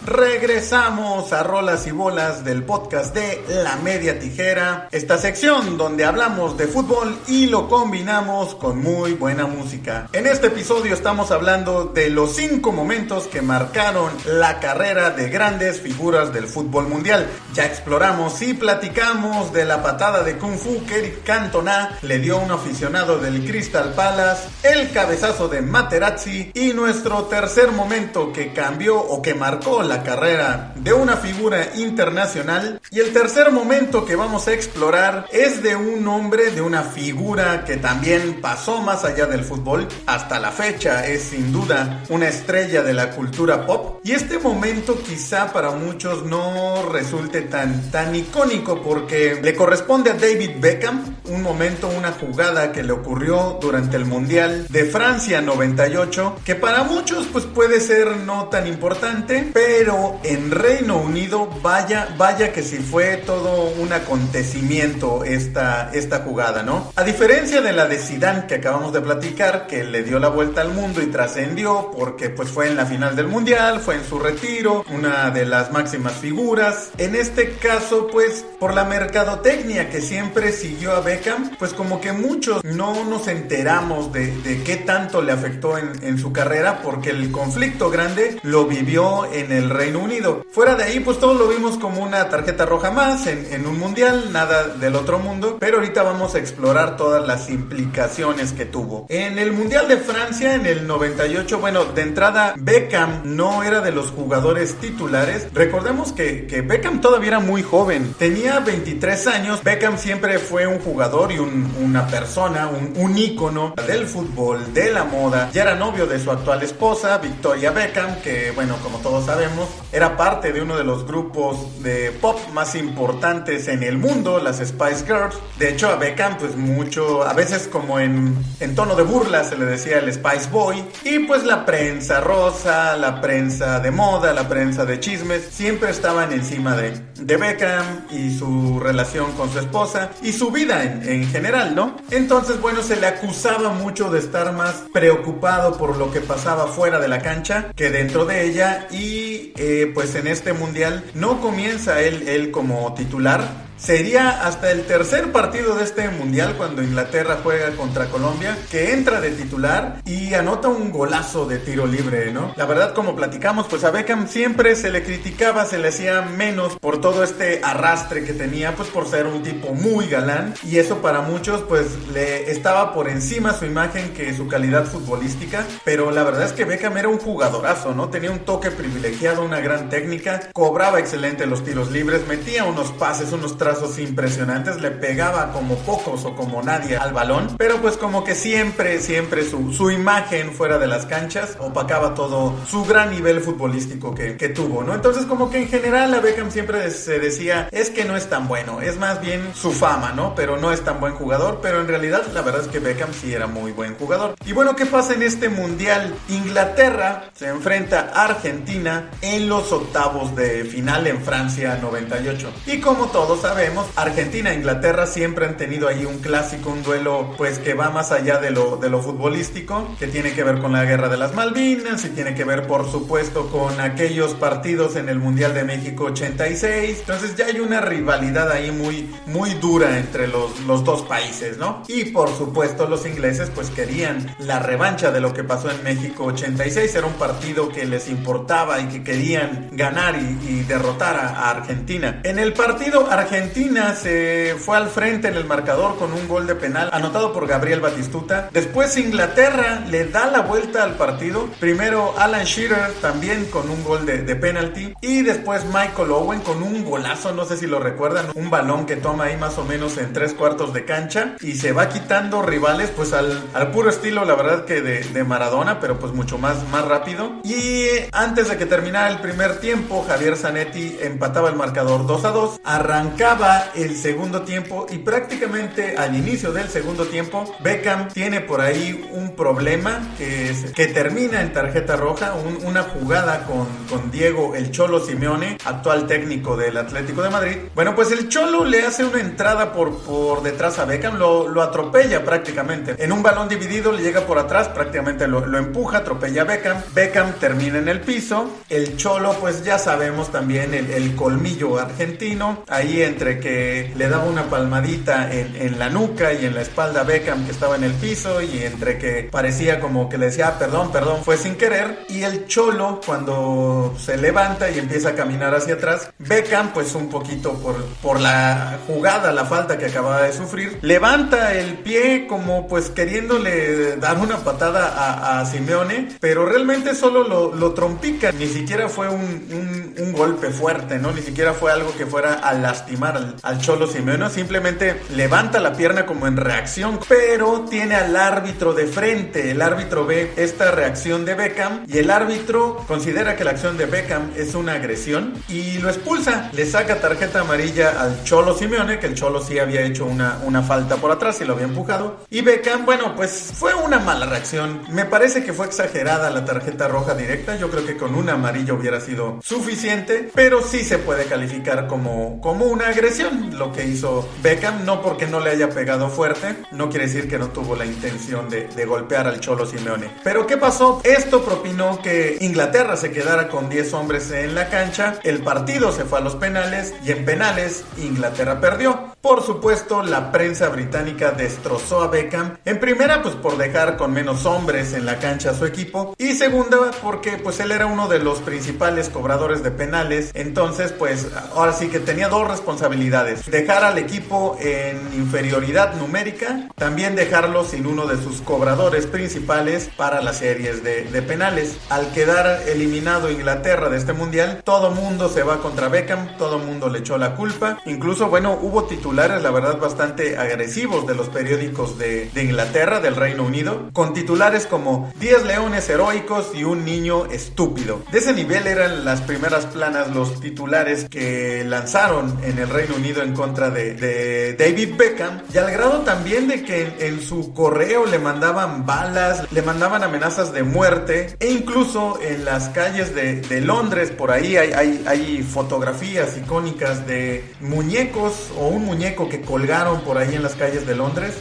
Regresamos a Rolas y Bolas del podcast de La Media Tijera, esta sección donde hablamos de fútbol y lo combinamos con muy buena música. En este episodio estamos hablando de los 5 momentos que marcaron la carrera de grandes figuras del fútbol mundial. Ya exploramos y platicamos de la patada de Kung Fu que Eric Cantona le dio a un aficionado del Crystal Palace, el cabezazo de Materazzi y nuestro tercer momento que cambió o que marcó la carrera de una figura internacional. Y el tercer momento que vamos a explorar es de un hombre, de una figura que también pasó más allá del fútbol. Hasta la fecha es sin duda una estrella de la cultura pop. Y este momento quizá para muchos no resulte tan icónico porque le corresponde a David Beckham. Un momento, una jugada que le ocurrió durante el Mundial de Francia 98, que para muchos pues puede ser no tan importante, pero en Reino Unido vaya que sí fue todo un acontecimiento esta jugada, ¿no? A diferencia de la de Zidane que acabamos de platicar, que le dio la vuelta al mundo y trascendió porque pues fue en la final del Mundial, fue en su retiro, una de las máximas figuras. En este caso pues por la mercadotecnia que siempre siguió a Beckham, pues como que muchos no nos enteramos de qué tanto le afectó en su carrera, porque el conflicto grande lo vivió en el Reino Unido. Fuera de ahí pues todos lo vimos como una tarjeta roja más en un mundial, nada del otro mundo, pero ahorita vamos a explorar todas las implicaciones que tuvo. En el Mundial de Francia en el 98, bueno, de entrada Beckham no era de los jugadores titulares. Recordemos que Beckham todavía era muy joven, tenía 23 años. Beckham siempre fue un jugador y una persona, un ícono del fútbol, de la moda. Ya era novio de su actual esposa, Victoria Beckham, que bueno, como todos sabemos, era parte de uno de los grupos de pop más importantes en el mundo, las Spice Girls. De hecho a Beckham pues mucho, a veces como en tono de burla se le decía el Spice Boy. Y pues la prensa rosa, la prensa de moda, la prensa de chismes siempre estaban encima de Beckham y su relación con su esposa y su vida en general, ¿no? Entonces bueno, se le acusaba mucho de estar más preocupado por lo que pasaba fuera de la cancha que dentro de ella. Y pues en este mundial no comienza él como titular. Sería hasta el tercer partido de este mundial, cuando Inglaterra juega contra Colombia, que entra de titular y anota un golazo de tiro libre, ¿no? La verdad, como platicamos, pues a Beckham siempre se le criticaba, se le hacía menos por todo este arrastre que tenía, pues por ser un tipo muy galán, y eso para muchos pues le estaba por encima su imagen que su calidad futbolística. Pero la verdad es que Beckham era un jugadorazo, ¿no? Tenía un toque privilegiado, una gran técnica, cobraba excelente los tiros libres, metía unos pases, unos trazos impresionantes, le pegaba como pocos o como nadie al balón, pero pues como que siempre su imagen fuera de las canchas opacaba todo su gran nivel futbolístico que tuvo, ¿no? Entonces como que en general a Beckham siempre se decía, es que no es tan bueno, es más bien su fama, ¿no? Pero no es tan buen jugador. Pero en realidad la verdad es que Beckham sí era muy buen jugador. Y bueno, ¿qué pasa en este mundial? Inglaterra se enfrenta a Argentina en los octavos de final en Francia 98, y como todos sabemos, Argentina e Inglaterra siempre han tenido ahí un clásico, un duelo pues que va más allá de lo futbolístico, que tiene que ver con la guerra de las Malvinas y tiene que ver por supuesto con aquellos partidos en el Mundial de México 86. Entonces ya hay una rivalidad ahí muy dura entre los dos países, ¿no? Y por supuesto los ingleses pues querían la revancha de lo que pasó en México 86. Era un partido que les importaba y que querían ganar y derrotar a Argentina. En el partido Argentina se fue al frente en el marcador con un gol de penal anotado por Gabriel Batistuta. Después Inglaterra le da la vuelta al partido. Primero Alan Shearer también con un gol de penalti, y después Michael Owen con un golazo, no sé si lo recuerdan, un balón que toma ahí más o menos en 3/4 de cancha y se va quitando rivales pues al puro estilo, la verdad que de Maradona, pero pues mucho más rápido. Y antes de que terminara el primer tiempo, Javier Zanetti empataba el marcador 2-2. Arrancaba acaba el segundo tiempo y prácticamente al inicio del segundo tiempo Beckham tiene por ahí un problema que termina en tarjeta roja, una jugada con Diego el Cholo Simeone, actual técnico del Atlético de Madrid. Bueno, pues el Cholo le hace una entrada por detrás a Beckham, lo atropella prácticamente. En un balón dividido le llega por atrás, prácticamente lo empuja, atropella a Beckham. Beckham termina en el piso. El Cholo, pues ya sabemos también el colmillo argentino, ahí entre que le daba una palmadita en la nuca y en la espalda a Beckham que estaba en el piso, y entre que parecía como que le decía perdón, fue sin querer. Y el Cholo, cuando se levanta y empieza a caminar hacia atrás, Beckham, pues un poquito por la jugada, la falta que acababa de sufrir, levanta el pie como pues queriéndole dar una patada a Simeone, pero realmente solo lo trompica. Ni siquiera fue un golpe fuerte, ¿no? Ni siquiera fue algo que fuera a lastimar al Cholo Simeone. Simplemente levanta la pierna como en reacción, pero tiene al árbitro de frente. El árbitro ve esta reacción de Beckham y el árbitro considera que la acción de Beckham es una agresión y lo expulsa. Le saca tarjeta amarilla al Cholo Simeone, que el Cholo sí había hecho una falta por atrás y lo había empujado. Y Beckham, bueno, pues fue una mala reacción. Me parece que fue exagerada la tarjeta roja directa. Yo creo que con una amarilla hubiera sido suficiente, pero sí se puede calificar como una agresión lo que hizo Beckham, no porque no le haya pegado fuerte, no quiere decir que no tuvo la intención de golpear al Cholo Simeone. Pero ¿qué pasó? Esto propinó que Inglaterra se quedara con 10 hombres en la cancha, el partido se fue a los penales y en penales Inglaterra perdió. Por supuesto, la prensa británica destrozó a Beckham, en primera pues por dejar con menos hombres en la cancha a su equipo, y segunda porque pues él era uno de los principales cobradores de penales. Entonces pues ahora sí que tenía dos responsabilidades: dejar al equipo en inferioridad numérica, también dejarlo sin uno de sus cobradores principales para las series de penales. Al quedar eliminado Inglaterra de este mundial, todo mundo se va contra Beckham, todo mundo le echó la culpa. Incluso, bueno, hubo titulares, la verdad, bastante agresivos de los periódicos de Inglaterra, del Reino Unido, con titulares como 10 leones heroicos y un niño estúpido. De ese nivel eran las primeras planas, los titulares que lanzaron en el Reino Unido en contra de David Beckham, y al grado también de que en su correo le mandaban balas, le mandaban amenazas de muerte, e incluso en las calles de Londres, por ahí hay fotografías icónicas de muñecos o un muñeco que colgaron por ahí en las calles de Londres,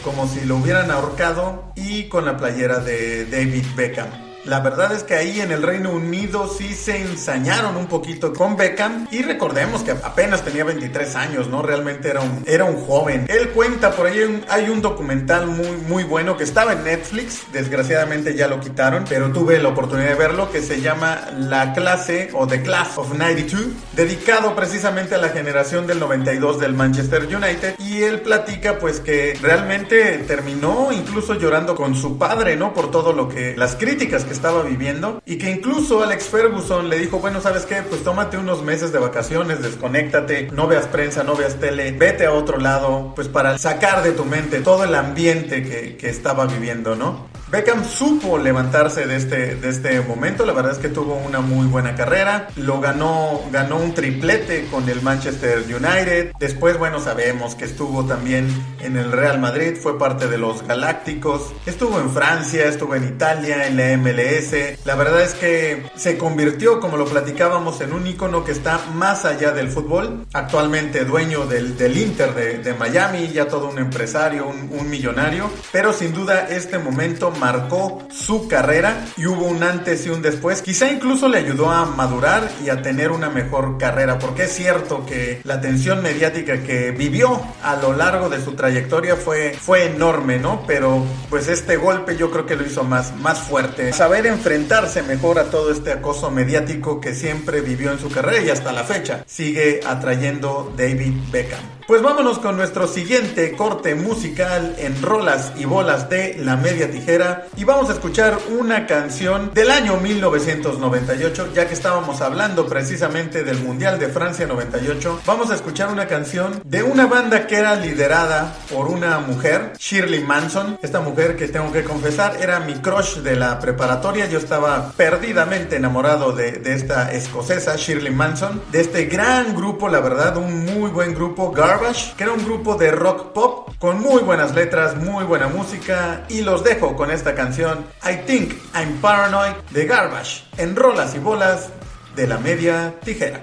como si lo hubieran ahorcado, y con la playera de David Beckham. La verdad es que ahí en el Reino Unido sí se ensañaron un poquito con Beckham, y recordemos que apenas tenía 23 años, ¿no? Realmente era un joven. Él cuenta, por ahí hay un documental muy bueno que estaba en Netflix, desgraciadamente ya lo quitaron, pero tuve la oportunidad de verlo, que se llama La Clase o The Class of 92, dedicado precisamente a la generación del 92 del Manchester United, y él platica pues que realmente terminó incluso llorando con su padre, ¿no? Por todo las críticas que estaba viviendo, y que incluso Alex Ferguson le dijo: bueno, ¿sabes qué? Pues tómate unos meses de vacaciones, desconéctate, no veas prensa, no veas tele, vete a otro lado, pues para sacar de tu mente todo el ambiente que estaba viviendo, ¿no? Beckham supo levantarse de este momento. La verdad es que tuvo una muy buena carrera, ganó un triplete con el Manchester United. Después, bueno, sabemos que estuvo también en el Real Madrid, fue parte de los Galácticos, estuvo en Francia, estuvo en Italia, en la MLS. La verdad es que se convirtió, como lo platicábamos, en un ícono que está más allá del fútbol. Actualmente dueño del Inter de Miami, ya todo un empresario, un millonario, pero sin duda este momento marcó su carrera y hubo un antes y un después. Quizá incluso le ayudó a madurar y a tener una mejor carrera, porque es cierto que la atención mediática que vivió a lo largo de su trayectoria fue enorme, ¿no? Pero pues este golpe yo creo que lo hizo más fuerte. Saber enfrentarse mejor a todo este acoso mediático que siempre vivió en su carrera y hasta la fecha sigue atrayendo David Beckham. Pues vámonos con nuestro siguiente corte musical en Rolas y Bolas de La Media Tijera, y vamos a escuchar una canción del año 1998, ya que estábamos hablando precisamente del Mundial de Francia 98. Vamos a escuchar una canción de una banda que era liderada por una mujer, Shirley Manson. Esta mujer, que tengo que confesar, era mi crush de la preparatoria. Yo estaba perdidamente enamorado de esta escocesa, Shirley Manson, de este gran grupo, la verdad, un muy buen grupo, Garbage, que era un grupo de rock pop con muy buenas letras, muy buena música, y los dejo con esta canción I Think I'm Paranoid de Garbage en Rolas y Bolas de La Media Tijera.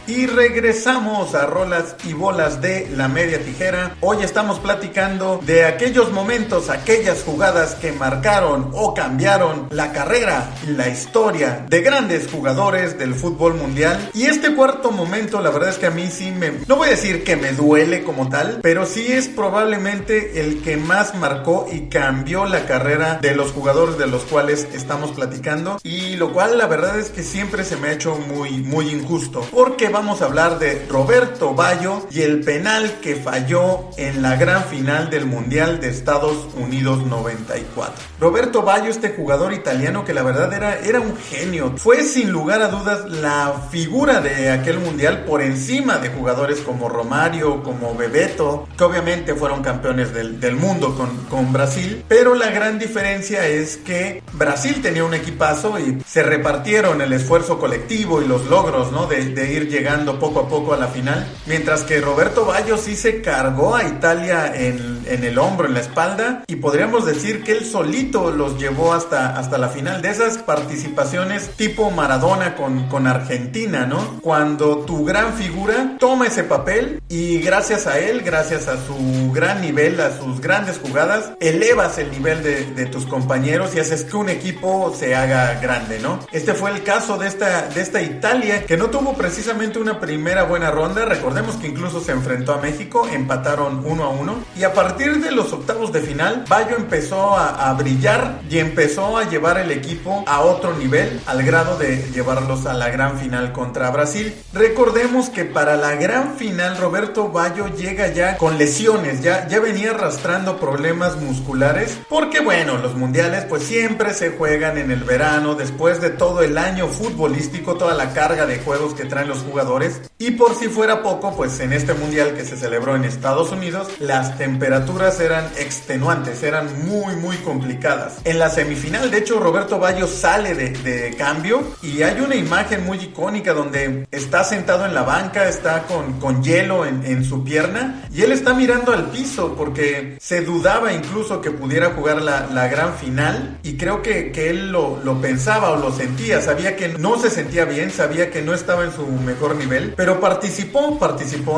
Y regresamos a Rolas y Bolas de La Media Tijera. Hoy estamos platicando de aquellos momentos, aquellas jugadas que marcaron o cambiaron la carrera y la historia de grandes jugadores del fútbol mundial. Y este cuarto momento, la verdad es que a mí sí no voy a decir que me duele como tal, pero sí es probablemente el que más marcó y cambió la carrera de los jugadores de los cuales estamos platicando. Y lo cual la verdad es que siempre se me ha hecho muy injusto, porque vamos a hablar de Roberto Baggio y el penal que falló en la gran final del Mundial de Estados Unidos 94. Roberto Baggio, este jugador italiano que la verdad era un genio, fue sin lugar a dudas la figura de aquel Mundial por encima de jugadores como Romario, como Bebeto, que obviamente fueron campeones del mundo con Brasil, pero la gran diferencia es que Brasil tenía un equipazo y se repartieron el esfuerzo colectivo y los logros, ¿no? de ir llegando poco a poco a la final, mientras que Roberto Baggio sí se cargó a Italia en el hombro, en la espalda, y podríamos decir que él solito los llevó hasta la final. De esas participaciones tipo Maradona con Argentina, ¿no? Cuando tu gran figura toma ese papel y gracias a él, gracias a su gran nivel, a sus grandes jugadas, elevas el nivel de tus compañeros y haces que un equipo se haga grande, ¿no? Este fue el caso de esta Italia, que no tuvo precisamente una primera buena ronda. Recordemos que incluso se enfrentó a México, empataron 1-1, y a partir de los octavos de final, Baggio empezó a brillar y empezó a llevar el equipo a otro nivel, al grado de llevarlos a la gran final contra Brasil. Recordemos que para la gran final Roberto Baggio llega ya con lesiones, ya venía arrastrando problemas musculares, porque bueno, los mundiales pues siempre se juegan en el verano, después de todo el año futbolístico, toda la carga de juegos que traen los jugadores, y por si fuera poco, pues en este mundial que se celebró en Estados Unidos, las temperaturas eran extenuantes, eran muy complicadas. En la semifinal, de hecho, Roberto Baggio sale de cambio y hay una imagen muy icónica donde está sentado en la banca, está con hielo en su pierna, y él está mirando al piso porque se dudaba incluso que pudiera jugar la gran final, y creo que él lo pensaba o lo sentía, sabía que no se sentía bien, sabía que no estaba en su mejor nivel, pero participó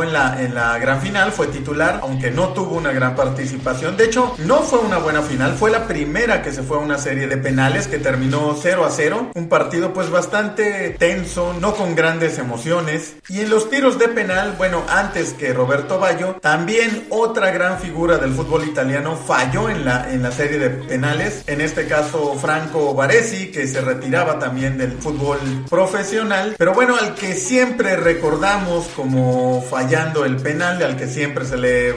en la gran final, fue titular, aunque no tuvo una gran participación. De hecho, no fue una buena final, fue la primera que se fue a una serie de penales que terminó 0-0, un partido pues bastante tenso, no con grandes emociones. Y en los tiros de penal, bueno, antes que Roberto Baggio, también otra gran figura del fútbol italiano falló en la serie de penales, en este caso Franco Baresi, que se retiraba también del fútbol profesional, pero bueno, al que siempre recordamos como fallando el penal, al que siempre se le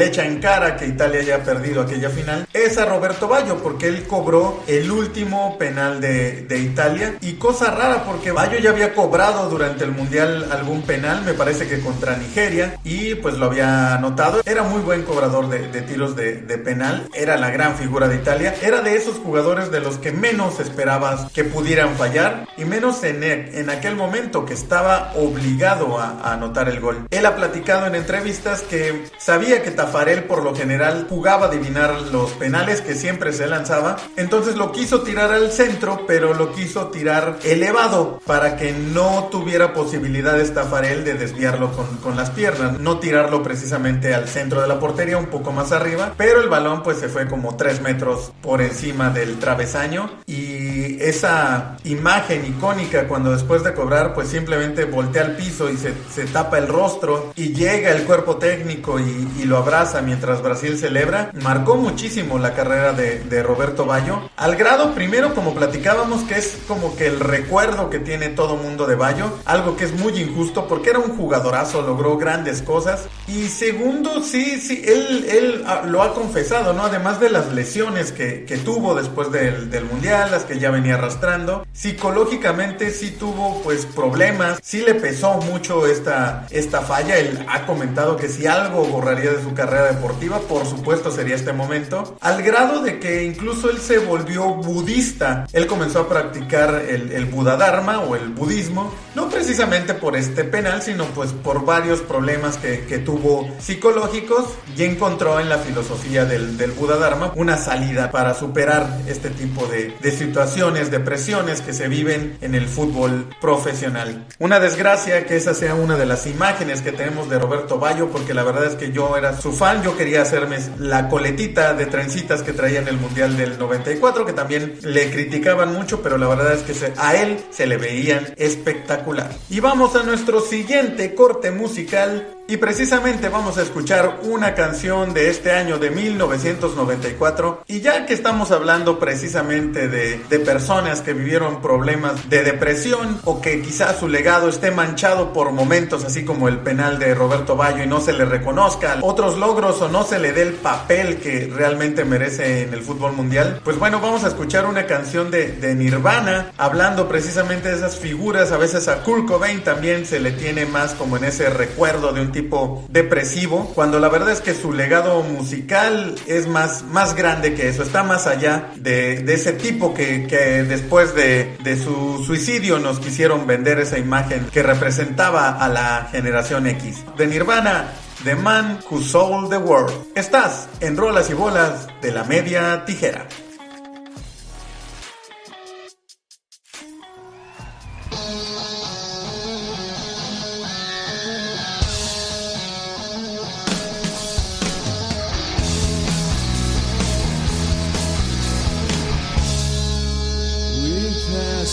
echa en cara que Italia haya perdido aquella final, es a Roberto Baggio, porque él cobró el último penal de Italia, y cosa rara porque Baggio ya había cobrado durante el mundial algún penal, me parece que contra Nigeria, y pues lo había anotado. Era muy buen cobrador de tiros de penal, era la gran figura de Italia, era de esos jugadores de los que menos esperabas que pudieran fallar, y menos en aquel momento que estaba obligado a anotar el gol. Él ha platicado en entrevistas que sabía que Taffarel por lo general jugaba a adivinar los penales que siempre se lanzaba, entonces lo quiso tirar al centro, pero lo quiso tirar elevado para que no tuviera posibilidades Taffarel de desviarlo con las piernas, no tirarlo precisamente al centro de la portería, un poco más arriba, pero el balón pues se fue como 3 metros por encima del travesaño, y esa imagen icónica cuando después de cobrar pues simplemente voltea al piso y se tapa el rostro y llega el cuerpo técnico y lo abraza mientras Brasil celebra, marcó muchísimo la carrera de Roberto Baggio, al grado primero, como platicábamos, que es como que el recuerdo que tiene todo mundo de Baggio, algo que es muy injusto porque era un jugadorazo, logró grandes cosas, y segundo, sí, él lo ha confesado, ¿no? Además de las lesiones que tuvo después del mundial, las que ya venía arrastrando, psicológicamente sí tuvo pues problemas, sí le pesó mucho esta falla. Él ha comentado que si algo borraría de su carrera deportiva, por supuesto sería este momento, al grado de que incluso él se volvió budista. Él comenzó a practicar el Buda Dharma o el budismo, no precisamente por este penal, sino pues por varios problemas que tuvo psicológicos, y encontró en la filosofía del Buda Dharma una salida para superar este tipo de situaciones, de presiones que se viven en el fútbol profesional. Una desgracia que esa sea una de las imágenes que tenemos de Roberto Baggio, porque la verdad es que yo era su fan, yo quería hacerme la coletita de trencitas que traía en el Mundial del 94, que también le criticaban mucho, pero la verdad es que a él se le veían espectacular. Y vamos a nuestro siguiente corte musical, Y precisamente vamos a escuchar una canción de este año de 1994. Y ya que estamos hablando precisamente de personas que vivieron problemas de depresión o que quizás su legado esté manchado por momentos así como el penal de Roberto Baggio y no se le reconozca otros logros o no se le dé el papel que realmente merece en el fútbol mundial, pues bueno, vamos a escuchar una canción de Nirvana hablando precisamente de esas figuras. A veces a Kurt Cobain también se le tiene más como en ese recuerdo de un tipo depresivo, cuando la verdad es que su legado musical es más grande que eso, está más allá de ese tipo que después de su suicidio nos quisieron vender esa imagen que representaba a la generación X. De Nirvana, The Man Who Sold the World. Estás en Rolas y Bolas de la Media Tijera.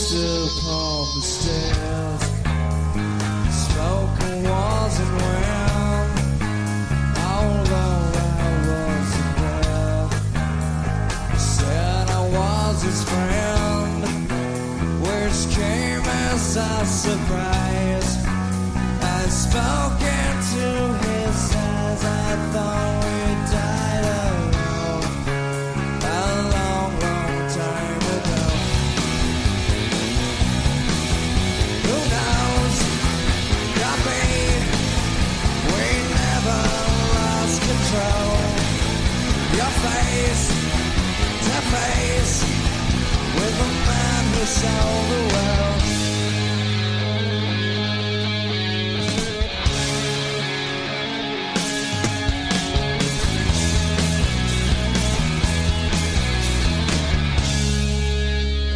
Upon the stairs, smoking walls and round. Although I wasn't there, said I was his friend, which came as a surprise. I spoke into his eyes. I thought we died alone a long, long time ago. Your face to face with a man who sold the world.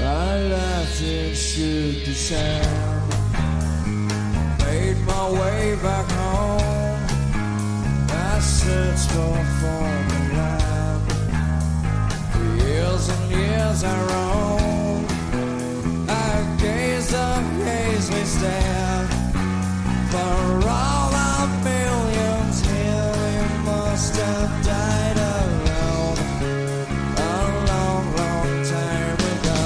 I laughed and shook his hand, made my way back home. I searched for a foreign land. For years and years I roamed. I gazed up hazily stared. For all the millions here, we must have died alone a long, long time ago.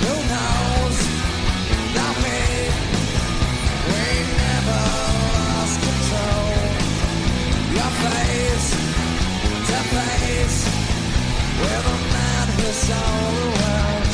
Who knows? Not me. We never lost control. Your face to face with a man who saw the world.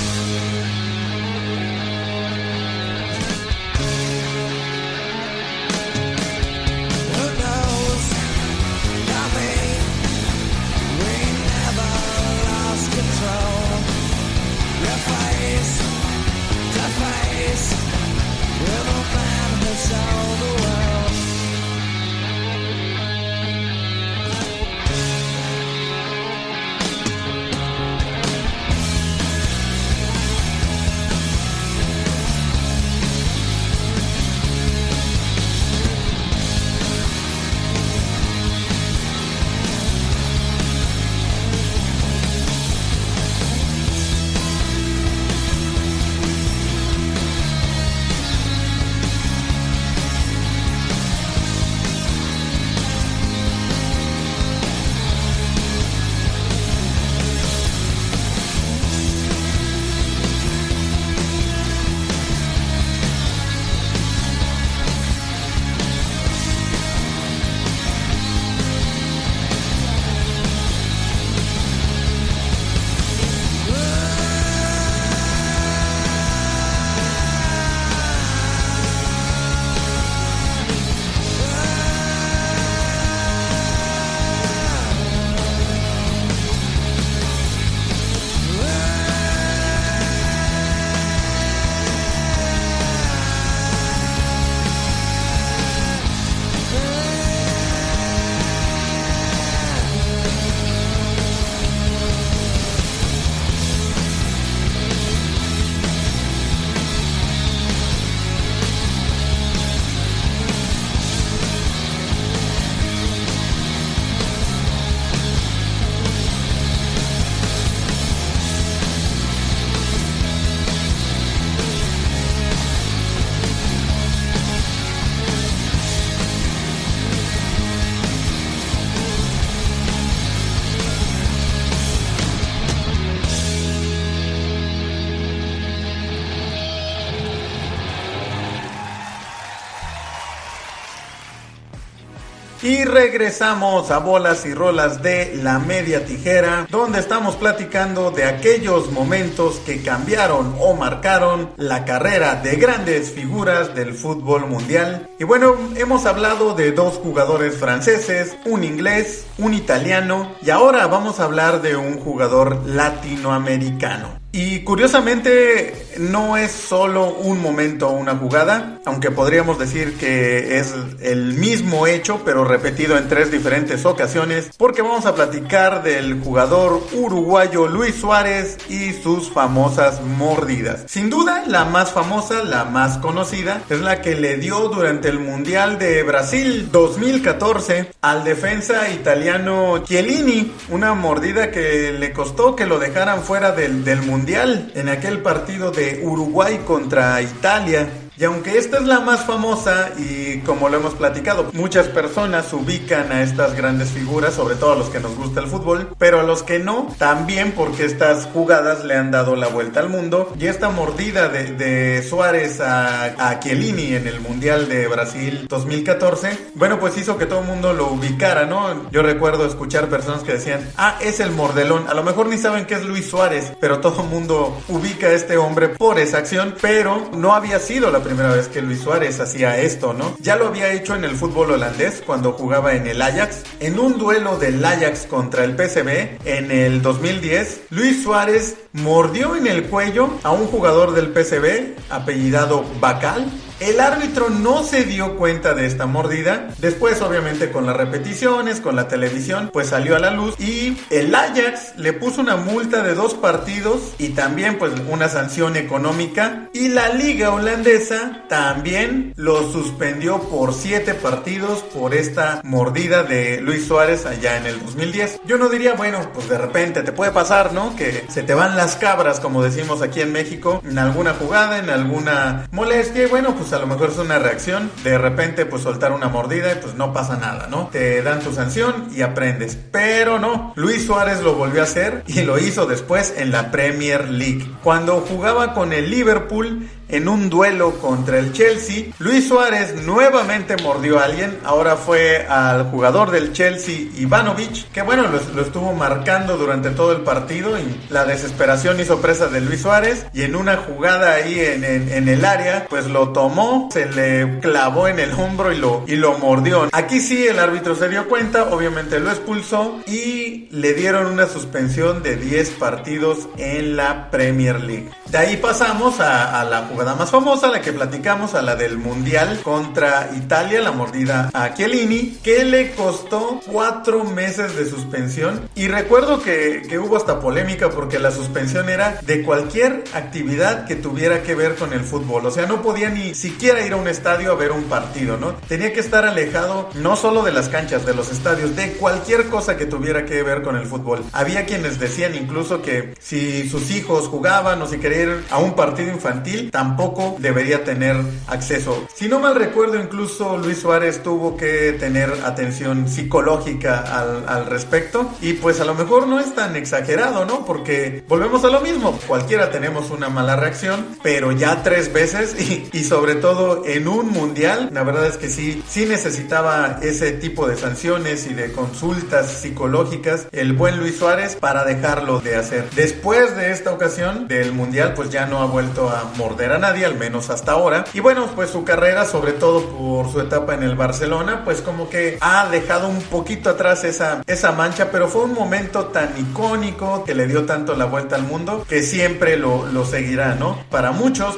Y regresamos a Bolas y Rolas de La Media Tijera, donde estamos platicando de aquellos momentos que cambiaron o marcaron la carrera de grandes figuras del fútbol mundial. Y bueno, hemos hablado de dos jugadores franceses, un inglés, un italiano, y ahora vamos a hablar de un jugador latinoamericano. Y curiosamente no es solo un momento o una jugada, aunque podríamos decir que es el mismo hecho pero repetido en 3 diferentes ocasiones, porque vamos a platicar del jugador uruguayo Luis Suárez y sus famosas mordidas. Sin duda la más famosa, la más conocida, es la que le dio durante el Mundial de Brasil 2014 al defensa italiano Chiellini, una mordida que le costó que lo dejaran fuera del Mundial en aquel partido de Uruguay contra Italia. Y aunque esta es la más famosa y como lo hemos platicado, muchas personas ubican a estas grandes figuras, sobre todo a los que nos gusta el fútbol, pero a los que no, también porque estas jugadas le han dado la vuelta al mundo. Y esta mordida de Suárez a Chiellini en el Mundial de Brasil 2014, bueno, pues hizo que todo el mundo lo ubicara, ¿no? Yo recuerdo escuchar personas que decían, es el mordelón. A lo mejor ni saben qué es Luis Suárez, pero todo el mundo ubica a este hombre por esa acción, pero no había sido la primera vez que Luis Suárez hacía esto, ¿no? Ya lo había hecho en el fútbol holandés cuando jugaba en el Ajax. En un duelo del Ajax contra el PSV en el 2010, Luis Suárez mordió en el cuello a un jugador del PSV apellidado Bacal. El árbitro no se dio cuenta de esta mordida. Después, obviamente, con las repeticiones, con la televisión, pues salió a la luz y el Ajax le puso una multa de 2 partidos y también pues una sanción económica, y la liga holandesa también lo suspendió por 7 partidos por esta mordida de Luis Suárez allá en el 2010. Yo no diría, bueno, pues de repente te puede pasar, ¿no? Que se te van las cabras, como decimos aquí en México, en alguna jugada, en alguna molestia, y bueno, pues a lo mejor es una reacción, de repente pues soltar una mordida y pues no pasa nada, ¿no? Te dan tu sanción y aprendes. Pero no, Luis Suárez lo volvió a hacer y lo hizo después en la Premier League. Cuando jugaba con el Liverpool en un duelo contra el Chelsea, Luis Suárez nuevamente mordió a alguien. Ahora fue al jugador del Chelsea, Ivanovic, que bueno, lo estuvo marcando durante todo el partido, y la desesperación hizo presa de Luis Suárez, y en una jugada ahí en el área, pues lo tomó, se le clavó en el hombro y lo mordió. Aquí sí el árbitro se dio cuenta, obviamente lo expulsó y le dieron una suspensión de 10 partidos en la Premier League. De ahí pasamos a la jugada más famosa, la que platicamos, a la del Mundial contra Italia, la mordida a Chiellini, que le costó 4 meses de suspensión. Y recuerdo que hubo hasta polémica porque la suspensión era de cualquier actividad que tuviera que ver con el fútbol. O sea, no podía ni siquiera ir a un estadio a ver un partido, ¿no? Tenía que estar alejado no solo de las canchas, de los estadios, de cualquier cosa que tuviera que ver con el fútbol. Había quienes decían incluso que si sus hijos jugaban o si querían ir a un partido infantil, tampoco debería tener acceso. Si no mal recuerdo, incluso Luis Suárez tuvo que tener atención psicológica al respecto, y pues a lo mejor no es tan exagerado, ¿no? Porque volvemos a lo mismo, cualquiera tenemos una mala reacción, pero ya 3 veces y sobre todo en un mundial, la verdad es que sí necesitaba ese tipo de sanciones y de consultas psicológicas el buen Luis Suárez para dejarlo de hacer. Después de esta ocasión del mundial, pues ya no ha vuelto a morder a nadie, al menos hasta ahora. Y bueno, pues su carrera, sobre todo por su etapa en el Barcelona, pues como que ha dejado un poquito atrás esa mancha, pero fue un momento tan icónico que le dio tanto la vuelta al mundo que siempre lo seguirá, ¿no? Para muchas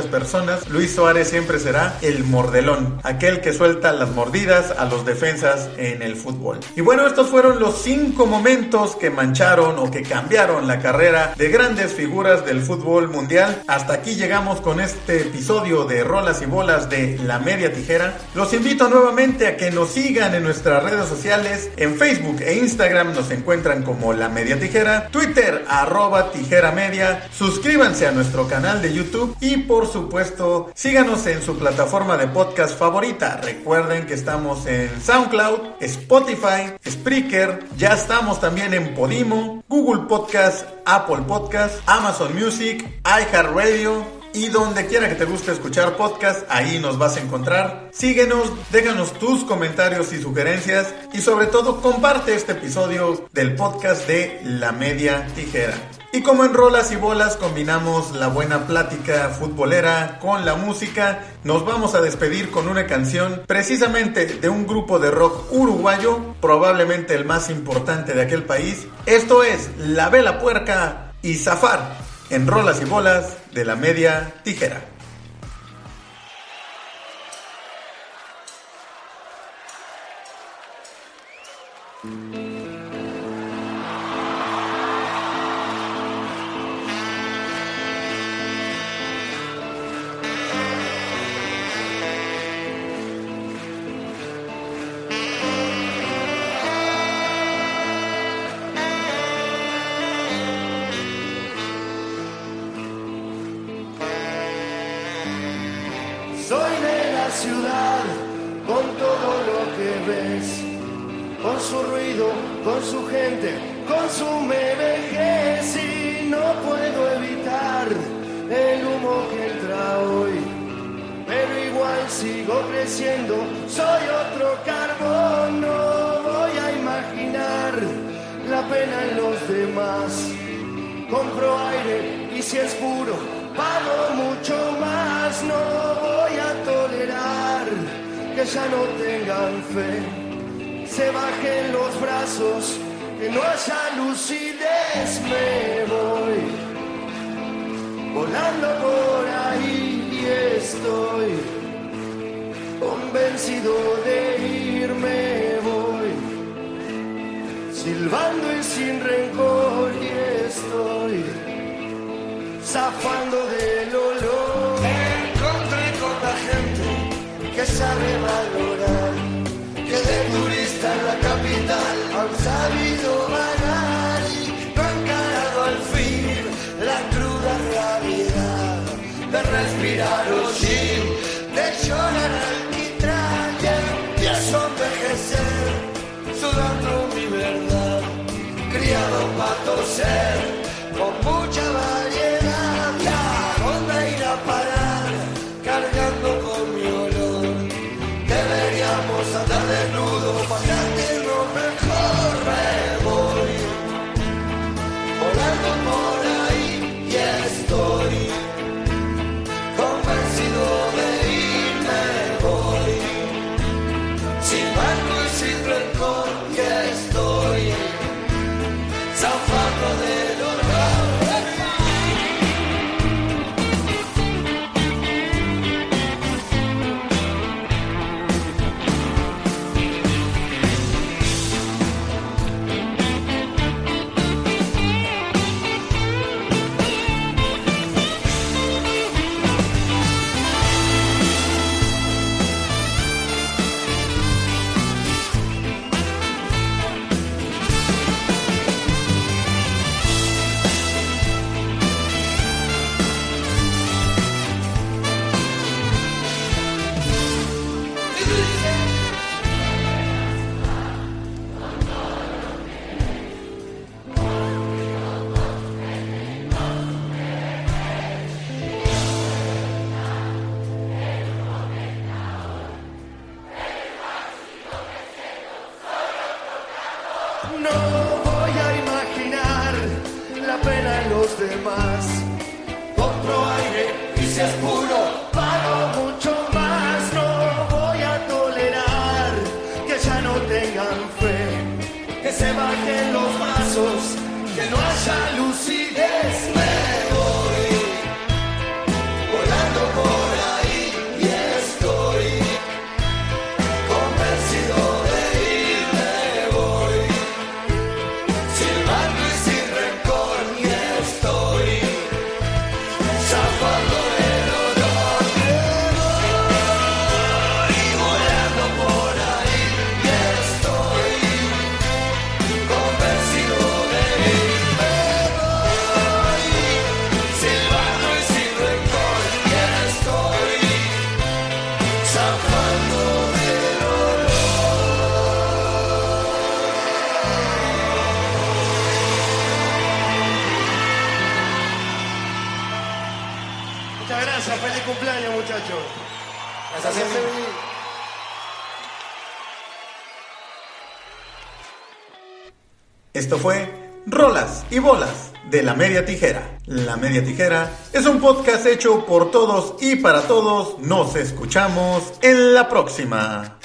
personas, Luis Suárez siempre será el mordelón, aquel que suelta las mordidas a los defensas en el fútbol. Y bueno, estos fueron los 5 momentos que mancharon o que cambiaron la carrera de grandes figuras del fútbol mundial. Hasta aquí llegamos con este episodio de Rolas y Bolas de La Media Tijera. Los invito nuevamente a que nos sigan en nuestras redes sociales. En Facebook e Instagram nos encuentran como La Media Tijera, Twitter @tijeramedia. Suscríbanse a nuestro canal de YouTube y por supuesto síganos en su plataforma de podcast favorita. Recuerden que estamos en SoundCloud, Spotify, Spreaker, ya estamos también en Podimo, Google Podcast, Apple Podcast, Amazon Music, iHeartRadio, y donde quiera que te guste escuchar podcast, ahí nos vas a encontrar. Síguenos, déjanos tus comentarios y sugerencias y sobre todo comparte este episodio del podcast de La Media Tijera. Y como en Rolas y Bolas combinamos la buena plática futbolera con la música, nos vamos a despedir con una canción precisamente de un grupo de rock uruguayo, probablemente el más importante de aquel país. Esto es La Vela Puerca y Zafar en Rolas y Bolas de La Media Tijera. Soy de la ciudad, con todo lo que ves, con su ruido, con su gente, con su vejez, y no puedo evitar el humo que entra hoy, pero igual sigo creciendo, soy otro carbón, no voy a imaginar la pena en los demás, compro aire y si es puro, pago mucho más, no voy a tolerar que ya no tengan fe, se bajen los brazos, que no haya lucidez, me voy volando por ahí y estoy convencido de irme, voy silbando y sin rencor y estoy zafando del olor. Me encontré con la gente que sabe valorar, que de turista en la capital han sabido vagar y no han encarado al fin la cruda realidad de respirar hollín, de llorar alquitrán y empiezo a envejecer sudando mi verdad, criado para toser con mucha variedad. ¿Dónde ir a parar? Cargando con mi olor. Deberíamos andar desnudos para sentirnos mejor. Me voy volando por ahí y estoy convencido de irme. Voy sin barco y sin rencor y estoy zafando del olor. No voy a imaginar la pena en los demás. Compro aire y si es puro, pago mucho más. No voy a tolerar que ya no tengan fe, que se bajen los brazos, que no haya lucidez. Me voy volando por ahí y estoy convencido de irme. Voy silbando y sin rencor y estoy zafando del olor. feliz cumpleaños, muchachos. Gracias, Emi. Esto fue Rolas y Bolas de La Media Tijera. La Media Tijera es un podcast hecho por todos y para todos. Nos escuchamos en la próxima.